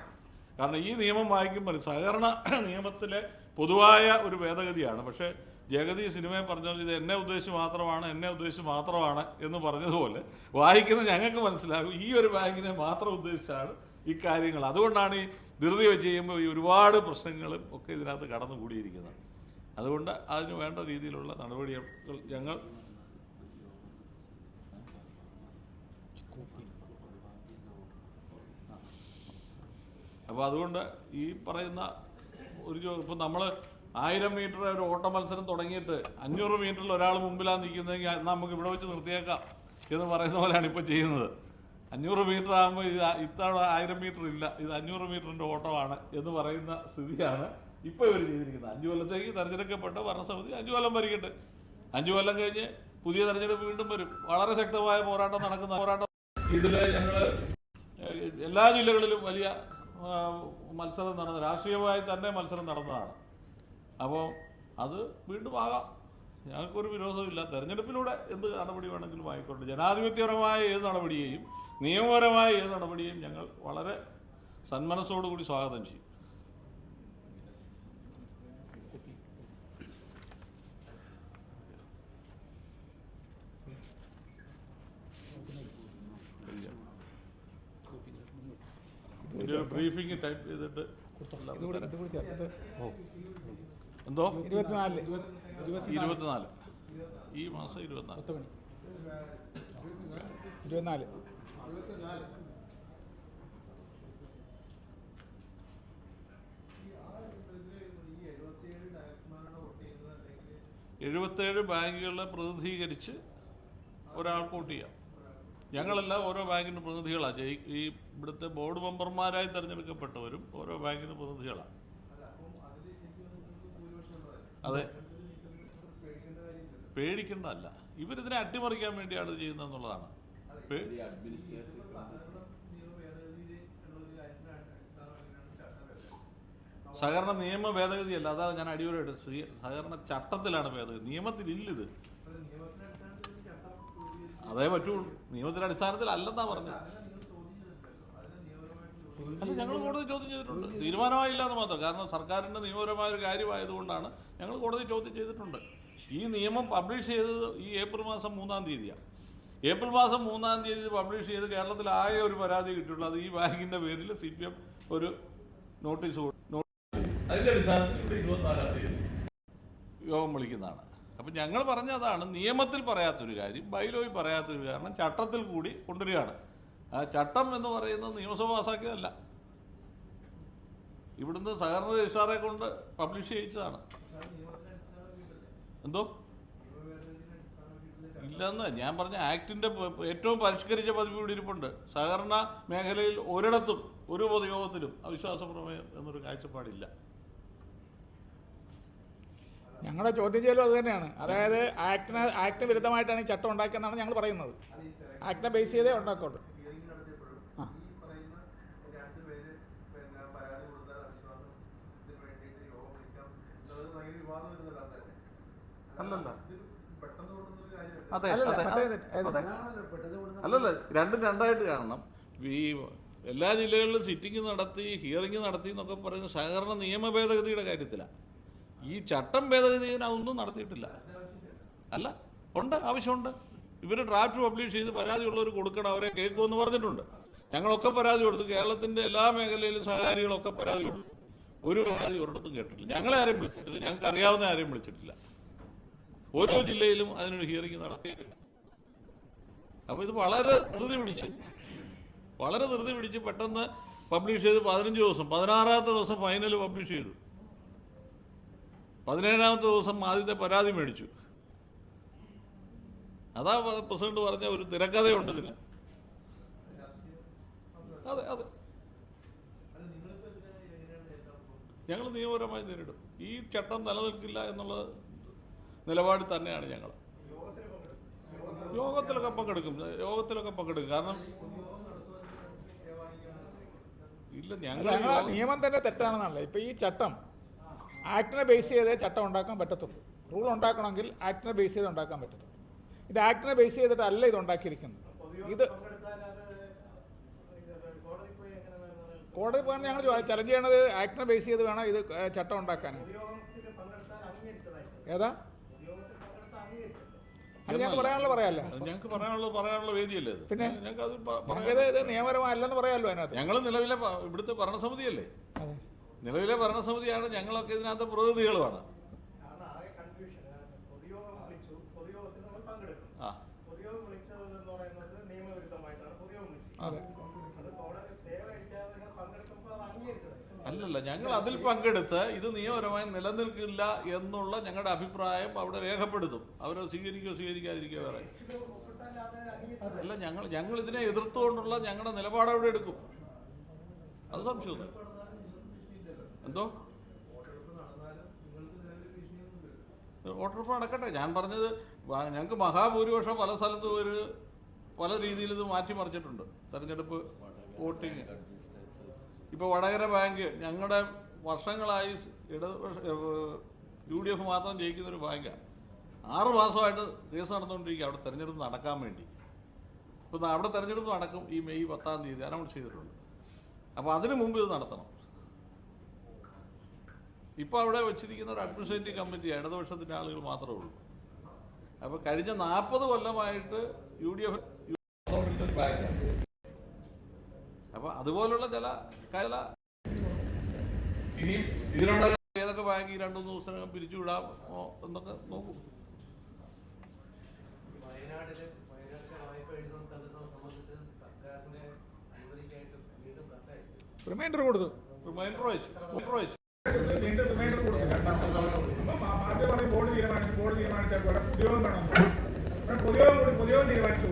കാരണം ഈ നിയമം വായിക്കുമ്പോൾ സഹകരണ നിയമത്തിലെ പൊതുവായ ഒരു ഭേദഗതിയാണ്. പക്ഷേ ജഗതി സിനിമയെ പറഞ്ഞാൽ ഇത് എന്നെ ഉദ്ദേശിച്ച് മാത്രമാണ് എന്ന് പറഞ്ഞതുപോലെ വായിക്കുന്ന ഞങ്ങൾക്ക് മനസ്സിലാകും ഈ ഒരു ബാങ്കിനെ മാത്രം ഉദ്ദേശിച്ചാണ് ഈ കാര്യങ്ങൾ. അതുകൊണ്ടാണ് ഈ ധൃതി വെച്ച് ചെയ്യുമ്പോൾ ഈ ഒരുപാട് പ്രശ്നങ്ങളും ഒക്കെ ഇതിനകത്ത് കടന്നുകൂടിയിരിക്കുന്നത്. അതുകൊണ്ട് അതിന് വേണ്ട രീതിയിലുള്ള നടപടികൾ ഞങ്ങൾ അപ്പോൾ അതുകൊണ്ട് ഈ പറയുന്ന ഒരു ഇപ്പം നമ്മൾ 1000 മീറ്റർ ഒരു ഓട്ട മത്സരം തുടങ്ങിയിട്ട് 500 മീറ്ററിൽ ഒരാൾ മുമ്പിലാണ് നിൽക്കുന്നതെങ്കിൽ നമുക്ക് ഇവിടെ വെച്ച് നിർത്തിയേക്കാം എന്ന് പറയുന്ന പോലെയാണ് ഇപ്പോൾ ചെയ്യുന്നത്. 500 മീറ്റർ ആകുമ്പോൾ ഇത് ഇത്തവണ 1000 മീറ്റർ ഇല്ല, ഇത് 500 മീറ്ററിൻ്റെ ഓട്ടമാണ് എന്ന് പറയുന്ന സ്ഥിതിയാണ് ഇപ്പോൾ ഇവർ ചെയ്തിരിക്കുന്നത്. 5 കൊല്ലത്തേക്ക് തെരഞ്ഞെടുക്കപ്പെട്ട ഭരണസമിതി 5 കൊല്ലം ഭരിക്കട്ടെ. 5 കൊല്ലം കഴിഞ്ഞ് പുതിയ തെരഞ്ഞെടുപ്പ് വീണ്ടും വരും. വളരെ ശക്തമായ പോരാട്ടം നടക്കുന്ന ഇതിൽ ഞങ്ങൾ എല്ലാ ജില്ലകളിലും വലിയ മത്സരം നടന്ന രാഷ്ട്രീയമായി തന്നെ മത്സരം നടന്നതാണ്. അപ്പോൾ അത് വീണ്ടും ആകാം, ഞങ്ങൾക്കൊരു വിരോധമില്ല. തെരഞ്ഞെടുപ്പിലൂടെ എന്ത് നടപടി വേണമെങ്കിലും ആയിക്കോട്ടെ. ജനാധിപത്യപരമായ ഏത് നടപടിയെയും നിയമപരമായ ഏത് നടപടിയെയും ഞങ്ങൾ വളരെ സന്മനസ്സോടുകൂടി സ്വാഗതം ചെയ്യും. ബ്രീഫിംഗ് ടൈപ്പ് ചെയ്തിട്ട് എന്തോ 24 ഈ മാസം 24 77 ബാങ്കുകളെ പ്രതിനിധീകരിച്ച് ഒരാൾക്ക് വോട്ട് ചെയ്യാം. ഞങ്ങളെല്ലാം ഓരോ ബാങ്കിന് പ്രതിനിധികളാണ്. ഈ ഇവിടുത്തെ ബോർഡ് മെമ്പർമാരായി തിരഞ്ഞെടുക്കപ്പെട്ടവരും ഓരോ ബാങ്കിന് പ്രതിനിധികളാണ്. അതെ, പേടിക്കേണ്ടതല്ല. ഇവരിതിനെ അട്ടിമറിക്കാൻ വേണ്ടിയാണ് ഇത് ചെയ്യുന്നതെന്നുള്ളതാണ്. സഹകരണ നിയമ ഭേദഗതിയല്ല, അതാണ് ഞാൻ അടിയോടെ സഹകരണ ചട്ടത്തിലാണ് ഭേദഗതി. നിയമത്തിലില്ലിത്. അതേ പറ്റുള്ളൂ. നിയമത്തിന്റെ അടിസ്ഥാനത്തിൽ അല്ലെന്നാ പറഞ്ഞത്. അല്ല, ഞങ്ങൾ കോടതി ചോദ്യം ചെയ്തിട്ടുണ്ട്. തീരുമാനമായില്ല എന്ന് മാത്രം. കാരണം സർക്കാരിൻ്റെ നിയമപരമായ ഒരു കാര്യമായതുകൊണ്ടാണ് ഞങ്ങൾ കോടതി ചോദ്യം ചെയ്തിട്ടുണ്ട്. ഈ നിയമം പബ്ലിഷ് ചെയ്തത് ഈ ഏപ്രിൽ മാസം 3-ാം തീയതിയാണ്. ഏപ്രിൽ മാസം 3-ാം തീയതി പബ്ലിഷ് ചെയ്ത് കേരളത്തിൽ ആകെ ഒരു പരാതി കിട്ടിയുള്ളൂ. അത് ഈ ബാങ്കിൻ്റെ പേരിൽ CPM ഒരു നോട്ടീസ് അതിൻ്റെ അടിസ്ഥാനത്തിൽ ഇവിടെ 24-ാം തീയതി യോഗം വിളിക്കുന്നതാണ്. അപ്പം ഞങ്ങൾ പറഞ്ഞതാണ് നിയമത്തിൽ പറയാത്തൊരു കാര്യം, ബൈലോയിൽ പറയാത്തൊരു കാരണം ചട്ടത്തിൽ കൂടി കൊണ്ടുവരികയാണ്. ആ ചട്ടം എന്ന് പറയുന്നത് നിയമസഭ പാസാക്കിയതല്ല, ഇവിടുന്ന് സഹകരണ രജിസ്ട്രാറെ കൊണ്ട് പബ്ലിഷ് ചെയ്യിച്ചതാണ്. എന്തോ ഇല്ലെന്ന് ഞാൻ പറഞ്ഞ ആക്ടിൻ്റെ ഏറ്റവും പരിഷ്കരിച്ച പതിപ്പ് ഇവിടെ ഇരിപ്പുണ്ട്. സഹകരണ മേഖലയിൽ ഒരിടത്തും ഒരു പൊതുയോഗത്തിലും അവിശ്വാസ പ്രമേയം എന്നൊരു കാഴ്ചപ്പാടില്ല. ഞങ്ങളുടെ ചോദ്യം ചെയ്യലും അത് തന്നെയാണ്. അതായത് ആക്ടിന് വിരുദ്ധമായിട്ടാണ് ഈ ചട്ടം ഉണ്ടാക്കിയെന്നാണ് ഞങ്ങൾ പറയുന്നത്. ആക്ടിനെ ബേസ് ചെയ്തേ ഉണ്ടാക്കുള്ളൂ. അല്ലല്ല, അല്ലല്ല, രണ്ടും രണ്ടായിട്ട് കാണണം. ഈ എല്ലാ ജില്ലകളിലും സിറ്റിംഗ് നടത്തി ഹിയറിംഗ് നടത്തി എന്നൊക്കെ പറയുന്ന സഹകരണ നിയമ ഭേദഗതിയുടെ കാര്യത്തിലാണ്. ഈ ചട്ടം ഭേദഗതിന് അതൊന്നും നടത്തിയിട്ടില്ല. അല്ല, ഉണ്ട്, ആവശ്യമുണ്ട്. ഇവർ ഡ്രാഫ്റ്റ് പബ്ലിഷ് ചെയ്ത് പരാതിയുള്ളവർ കൊടുക്കണം, അവരെ കേൾക്കുമെന്ന് പറഞ്ഞിട്ടുണ്ട്. ഞങ്ങളൊക്കെ പരാതി കൊടുത്തു. കേരളത്തിൻ്റെ എല്ലാ മേഖലയിലും സഹകാരികളൊക്കെ പരാതി കൊടുത്തു. ഒരു പരാതി ഒരിടത്തും കേട്ടിട്ടില്ല. ഞങ്ങളെ ആരെയും വിളിച്ചിട്ടില്ല, ഞങ്ങൾക്ക് അറിയാവുന്ന ആരെയും വിളിച്ചിട്ടില്ല. ഓരോ ജില്ലയിലും അതിനൊരു ഹിയറിംഗ് നടത്തിയിട്ടില്ല. അപ്പോൾ ഇത് വളരെ ധൃതി പിടിച്ച് പെട്ടെന്ന് പബ്ലിഷ് ചെയ്ത് 15 ദിവസം, 16ാമത്തെ ദിവസം ഫൈനൽ പബ്ലിഷ് ചെയ്തു. 17ാമത്തെ ദിവസം ആദ്യത്തെ പരാതി മേടിച്ചു. അതാ പ്രസിഡന്റ് പറഞ്ഞ ഒരു തിരക്കഥയുണ്ട് ഇതിന്. അതെ അതെ, ഞങ്ങൾ നിയമപരമായി നേരിടും. ഈ ചട്ടം നിലനിൽക്കില്ല എന്നുള്ള നിലപാടിൽ തന്നെയാണ് ഞങ്ങൾ. യോഗത്തിലൊക്കെ പങ്കെടുക്കും. കാരണം ഇല്ല, ഞങ്ങൾ നിയമം തന്നെ തെറ്റാണെന്നല്ല. ഇപ്പൊ ഈ ചട്ടം ആക്ടിനെ ബേസ് ചെയ്തേ ചട്ടം ഉണ്ടാക്കാൻ പറ്റത്തുള്ളൂ. റൂൾ ഉണ്ടാക്കണമെങ്കിൽ ആക്ടിനെ ബേസ് ചെയ്ത് ഉണ്ടാക്കാൻ പറ്റത്തുള്ളൂ. ഇത് ആക്ടിനെ ബേസ് ചെയ്തിട്ടല്ല ഇത് ഉണ്ടാക്കിയിരിക്കുന്നത്. ഇത് കോടതി പോകാൻ ഞങ്ങൾ ചലഞ്ച് ചെയ്യണത് ആക്ടിനെ ബേസ് ചെയ്ത് വേണം ഇത് ചട്ടം ഉണ്ടാക്കാൻ. ഏതാ അത് ഞങ്ങൾക്ക് പറയാനുള്ള വേദിയല്ലേ ഇത്? പിന്നെ ഇത് നിയമപരമല്ലെന്ന് പറയാമല്ലോ അതിനകത്ത്. ഞങ്ങൾ നിലവിലെ ഇവിടുത്തെ ഭരണസമിതിയല്ലേ, നിലവിലെ ഭരണസമിതിയാണ്. ഞങ്ങളൊക്കെ ഇതിനകത്ത് പ്രതിനിധികളുമാണ്. അല്ലല്ല, ഞങ്ങൾ അതിൽ പങ്കെടുത്ത് ഇത് നിയമപരമായി നിലനിൽക്കില്ല എന്നുള്ള ഞങ്ങളുടെ അഭിപ്രായം അവിടെ രേഖപ്പെടുത്തും. അവരെ സ്വീകരിക്കാതിരിക്കുക വേറെ അല്ല. ഞങ്ങൾ ഇതിനെ എതിർത്തുകൊണ്ടുള്ള ഞങ്ങളുടെ നിലപാട് അവിടെ എടുക്കും. അത് സംശയമൊന്നും. എന്തോ വോട്ടെടുപ്പ് നടക്കട്ടെ. ഞാൻ പറഞ്ഞത് ഞങ്ങൾക്ക് മഹാഭൂരിപക്ഷം പല സ്ഥലത്തും പല രീതിയിൽ ഇത് മാറ്റിമറിച്ചിട്ടുണ്ട്. തെരഞ്ഞെടുപ്പ് വോട്ടിങ് ഇപ്പോൾ വടകര ബാങ്ക് ഞങ്ങളുടെ വർഷങ്ങളായി UDF മാത്രം ജയിക്കുന്നൊരു ബാങ്കാണ്. 6 മാസമായിട്ട് കേസ് നടന്നുകൊണ്ടിരിക്കുക അവിടെ തെരഞ്ഞെടുപ്പ് നടക്കാൻ വേണ്ടി. ഇപ്പോൾ അവിടെ തെരഞ്ഞെടുപ്പ് നടക്കും ഈ മെയ് 10-ാം തീയതി അനൗൺസ് ചെയ്തിട്ടുണ്ട്. അപ്പോൾ അതിനു മുമ്പ് ഇത് നടത്തണം. ഇപ്പോൾ അവിടെ വെച്ചിരിക്കുന്ന ഒരു അഡ്മിനിസ്ട്രേറ്റീവ് കമ്മിറ്റി ഇടതുപക്ഷത്തിൻ്റെ ആളുകൾ മാത്രമേ ഉള്ളൂ. അപ്പോൾ കഴിഞ്ഞ 40 കൊല്ലമായിട്ട് UDF അപ്പോൾ അതുപോലുള്ള ചില ഇനിയും ഇതിനുള്ള ഏതൊക്കെ ബാങ്ക് ഈ 2-3 ദിവസത്തിനകം പിരിച്ചുവിടാമോ എന്നൊക്കെ നോക്കും. റിമൈൻഡർ കൊടുത്തു. റിമൈൻഡർ അയച്ചു. ബോർഡ് തീരുമാനിച്ച പൊതുയോഗം തീരുമാനിച്ചു.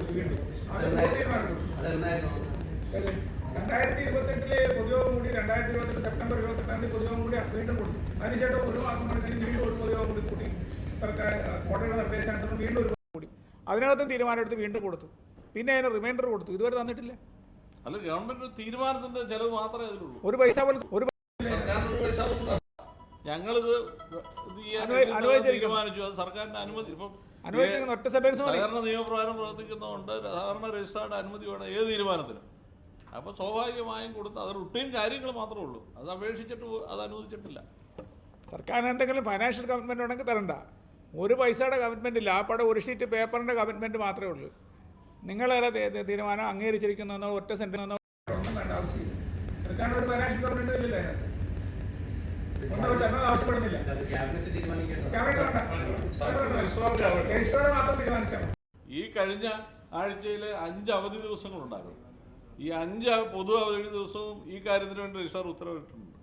2028 പൊതുയോഗം കൂടി 2028 സെപ്റ്റംബർ 28 പൊതുയോഗം കൂടി വീണ്ടും കൊടുത്തു. അതിനുശേഷം 1 മാസം കഴിഞ്ഞ് വീണ്ടും ഒരു പൊതുയോഗം കൂടി കൂട്ടി. കോടതിയുടെ നിർദ്ദേശാനുസരണം വീണ്ടും ഒരു കൂടി അതിനകത്തും തീരുമാനമെടുത്ത് വീണ്ടും കൊടുത്തു. പിന്നെ അതിന് റിമൈൻഡർ കൊടുത്തു. ഇതുവരെ തന്നിട്ടില്ല. അല്ല, ഗവൺമെന്റ് തീരുമാനത്തിന്റെ ചെലവ് മാത്രമേ അതിലുള്ളൂ. ഒരു പൈസ പോലും ഞങ്ങളിത് തീരുമാനിച്ചു. അത് സർക്കാരിന്റെ അനുമതി. ഇപ്പം സഹകരണ നിയമപ്രകാരം പ്രവർത്തിക്കുന്നതുകൊണ്ട് സാധാരണ രജിസ്ട്രാർഡ് അനുമതി വേണം ഏത് തീരുമാനത്തിനും. അപ്പോൾ സ്വാഭാവികമായും കൊടുത്ത് അത് റുട്ടീൻ കാര്യങ്ങൾ മാത്രമേ ഉള്ളൂ. അത് അപേക്ഷിച്ചിട്ട് അത് അനുവദിച്ചിട്ടില്ല. സർക്കാരിന് എന്തെങ്കിലും ഫൈനാൻഷ്യൽ കമ്മിറ്റ്മെൻറ്റ് ഉണ്ടെങ്കിൽ തരണ്ട. ഒരു പൈസയുടെ കമ്മിറ്റ്മെൻറ്റ് ഇല്ല. ആ പടം ഒരു ഷീറ്റ് പേപ്പറിൻ്റെ കമ്മിറ്റ്മെൻറ്റ് മാത്രമേ ഉള്ളൂ. നിങ്ങളേറെ തീരുമാനം അംഗീകരിച്ചിരിക്കുന്നതെന്നോ ഒറ്റ സെൻറ്റിനെന്നോ ഒന്നും വേണ്ട ആവശ്യമില്ല. സർക്കാരിന് ഒരു ഫൈനാൻഷ്യൽ കമ്മിറ്റ്മെൻറ്റ് ഇല്ല. ആവശ്യപ്പെടുന്നില്ല. ഈ കഴിഞ്ഞ ആഴ്ചയിൽ 5 അവധി ദിവസങ്ങളുണ്ടായിരുന്നു. ഈ 5 പൊതു അവധി ദിവസവും ഈ കാര്യത്തിന് വേണ്ടി രജിസ്ട്രാർ ഉത്തരവിട്ടിട്ടുണ്ട്.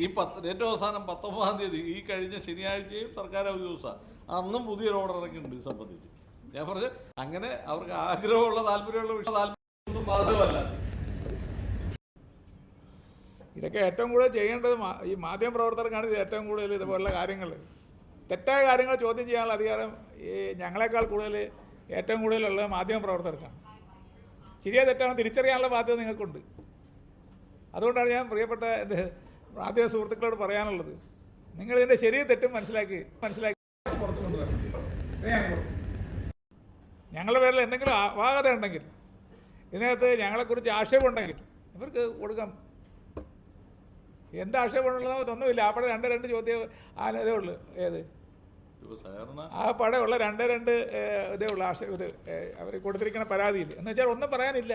ഈ ഏറ്റവും അവസാനം 19-ാം തീയതി ഈ കഴിഞ്ഞ ശനിയാഴ്ചയും സർക്കാർ അവധി ദിവസമാണ്. അന്നും പുതിയൊരു ഓർഡർ ഇറക്കിയിട്ടുണ്ട് ഇത് സംബന്ധിച്ച്. ഞാൻ പറഞ്ഞത് അങ്ങനെ അവർക്ക് ആഗ്രഹമുള്ള താല്പര്യമൊന്നും ബാധകമല്ല. ഇതൊക്കെ ഏറ്റവും കൂടുതൽ ചെയ്യേണ്ടത് ഈ മാധ്യമ പ്രവർത്തകർക്കാണ്. ഇത് ഏറ്റവും കൂടുതൽ ഇതുപോലുള്ള കാര്യങ്ങൾ, തെറ്റായ കാര്യങ്ങൾ ചോദ്യം ചെയ്യാനുള്ള അധികാരം ഈ ഞങ്ങളെക്കാൾ കൂടുതൽ ഏറ്റവും കൂടുതലുള്ളത് മാധ്യമ പ്രവർത്തകർക്കാണ്. ശരിയാ തെറ്റാണ് തിരിച്ചറിയാനുള്ള ബാധ്യത നിങ്ങൾക്കുണ്ട്. അതുകൊണ്ടാണ് ഞാൻ പ്രിയപ്പെട്ട എൻ്റെ മാധ്യമ സുഹൃത്തുക്കളോട് പറയാനുള്ളത്, നിങ്ങളിതിൻ്റെ ശരിയും തെറ്റും മനസ്സിലാക്കി പുറത്തു കൊണ്ടുവരണം. ഞങ്ങളുടെ പേരിൽ എന്തെങ്കിലും അപാകത ഉണ്ടെങ്കിൽ, ഇതിനകത്ത് ഞങ്ങളെക്കുറിച്ച് ആക്ഷേപമുണ്ടെങ്കിൽ ഇവർക്ക് കൊടുക്കാം. എന്ത് ആക്ഷേപമുള്ളത് ഒന്നുമില്ല. ആ പടം 2 ചോദ്യം ഇതേ ഉള്ളൂ. ഏത് ആ പടമുള്ള 2 ഇതേ ഉള്ളൂ ആക്ഷേപം. ഇത് അവർ കൊടുത്തിരിക്കുന്ന പരാതിയിൽ എന്ന് വെച്ചാൽ ഒന്നും പറയാനില്ല.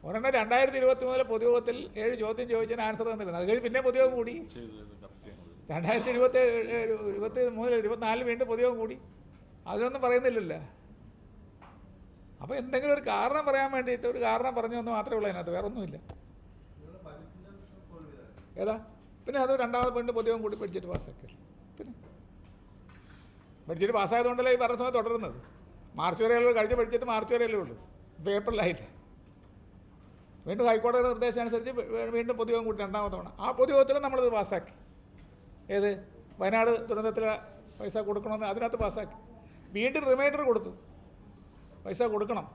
ഒരെണ്ണം 2023 പൊതുയോഗത്തിൽ 7 ചോദ്യം ചോദിച്ചതിന് ആൻസർ തന്നില്ല. അത് കഴിഞ്ഞ് പിന്നെ പൊതുയോഗം കൂടി 2023 വീണ്ടും പൊതുയോഗം കൂടി, അതിനൊന്നും പറയുന്നില്ലല്ലോ. അപ്പോൾ എന്തെങ്കിലും ഒരു കാരണം പറയാൻ വേണ്ടിയിട്ട് ഒരു കാരണം പറഞ്ഞു എന്ന് മാത്രമേ ഉള്ളൂ, അതിനകത്ത് വേറെ ഒന്നുമില്ല. ഏതാ പിന്നെ അത് രണ്ടാമത് വീണ്ടും പൊതുയോഗം കൂടി ബഡ്ജറ്റ് പാസ്സാക്കി. പിന്നെ ബഡ്ജറ്റ് പാസ്സായതുകൊണ്ടല്ലേ ഈ ഭരണസമിതി തുടരുന്നത്. മാർച്ച് വരെയുള്ള കഴിഞ്ഞ ബഡ്ജറ്റ് മാർച്ച് വരെയല്ലേ ഉള്ളൂ, ഇപ്പോൾ ഏപ്രിലായില്ല. വീണ്ടും ഹൈക്കോടതിയുടെ നിർദ്ദേശം അനുസരിച്ച് വീണ്ടും പൊതുയോഗം കൂട്ടി രണ്ടാമത് തവണ. ആ പൊതുയോഗത്തിൽ നമ്മളിത് പാസ്സാക്കി. ഏത് വയനാട് ദുരന്തത്തിലെ പൈസ കൊടുക്കണമെന്ന് അതിനകത്ത് പാസ്സാക്കി. വീണ്ടും റിമൈൻഡർ കൊടുത്തു, പൈസ കൊടുക്കണം.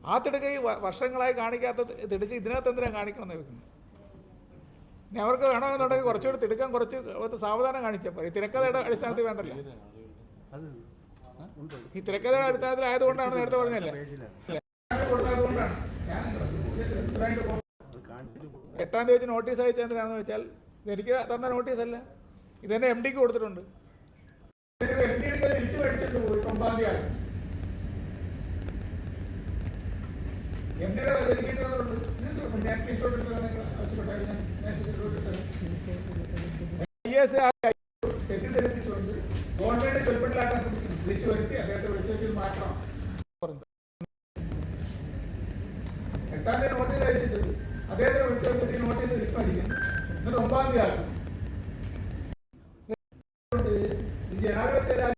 ആ തിടുക്ക് ഈ വർഷങ്ങളായി കാണിക്കാത്ത തിടുക്ക് ഇതിനകത്ത് എന്തിനാണ് കാണിക്കണമെന്ന് ചോദിക്കുന്നത്. ഇനി അവർക്ക് വേണമെന്നുണ്ടെങ്കിൽ കുറച്ചുകൂടി തിടുക്കം കുറച്ച് സാവധാനം കാണിച്ചാൽ മതി. തിരക്കഥയുടെ അടിസ്ഥാനത്തിൽ വേണ്ടല്ലോ. ഈ തിരക്കഥയുടെ അടിസ്ഥാനത്തിലായതുകൊണ്ടാണ് നേരത്തെ പറഞ്ഞല്ലേ. 8-ാം തീയതി വെച്ച് നോട്ടീസ് അയച്ചത് എന്തിനാണെന്ന് വെച്ചാൽ എനിക്ക് തന്ന നോട്ടീസല്ല, ഇതെന്നെ MD ക്ക് കൊടുത്തിട്ടുണ്ട്. ഗവൺമെന്റ് ചൊൽപ്പട്ടിലാക്കാൻ വിളിച്ചു വരുത്തി അദ്ദേഹത്തെ വിളിച്ചു മാറ്റണം പറഞ്ഞു. 8-ാം തീയതി നോട്ടീസ് അയച്ചിട്ടുണ്ട്, അദ്ദേഹത്തെ വിളിച്ചു വരുത്തി നോട്ടീസ് തിരിച്ചടിക്കും. എന്നിട്ട് 9-ാം തീയതി ആക്കും.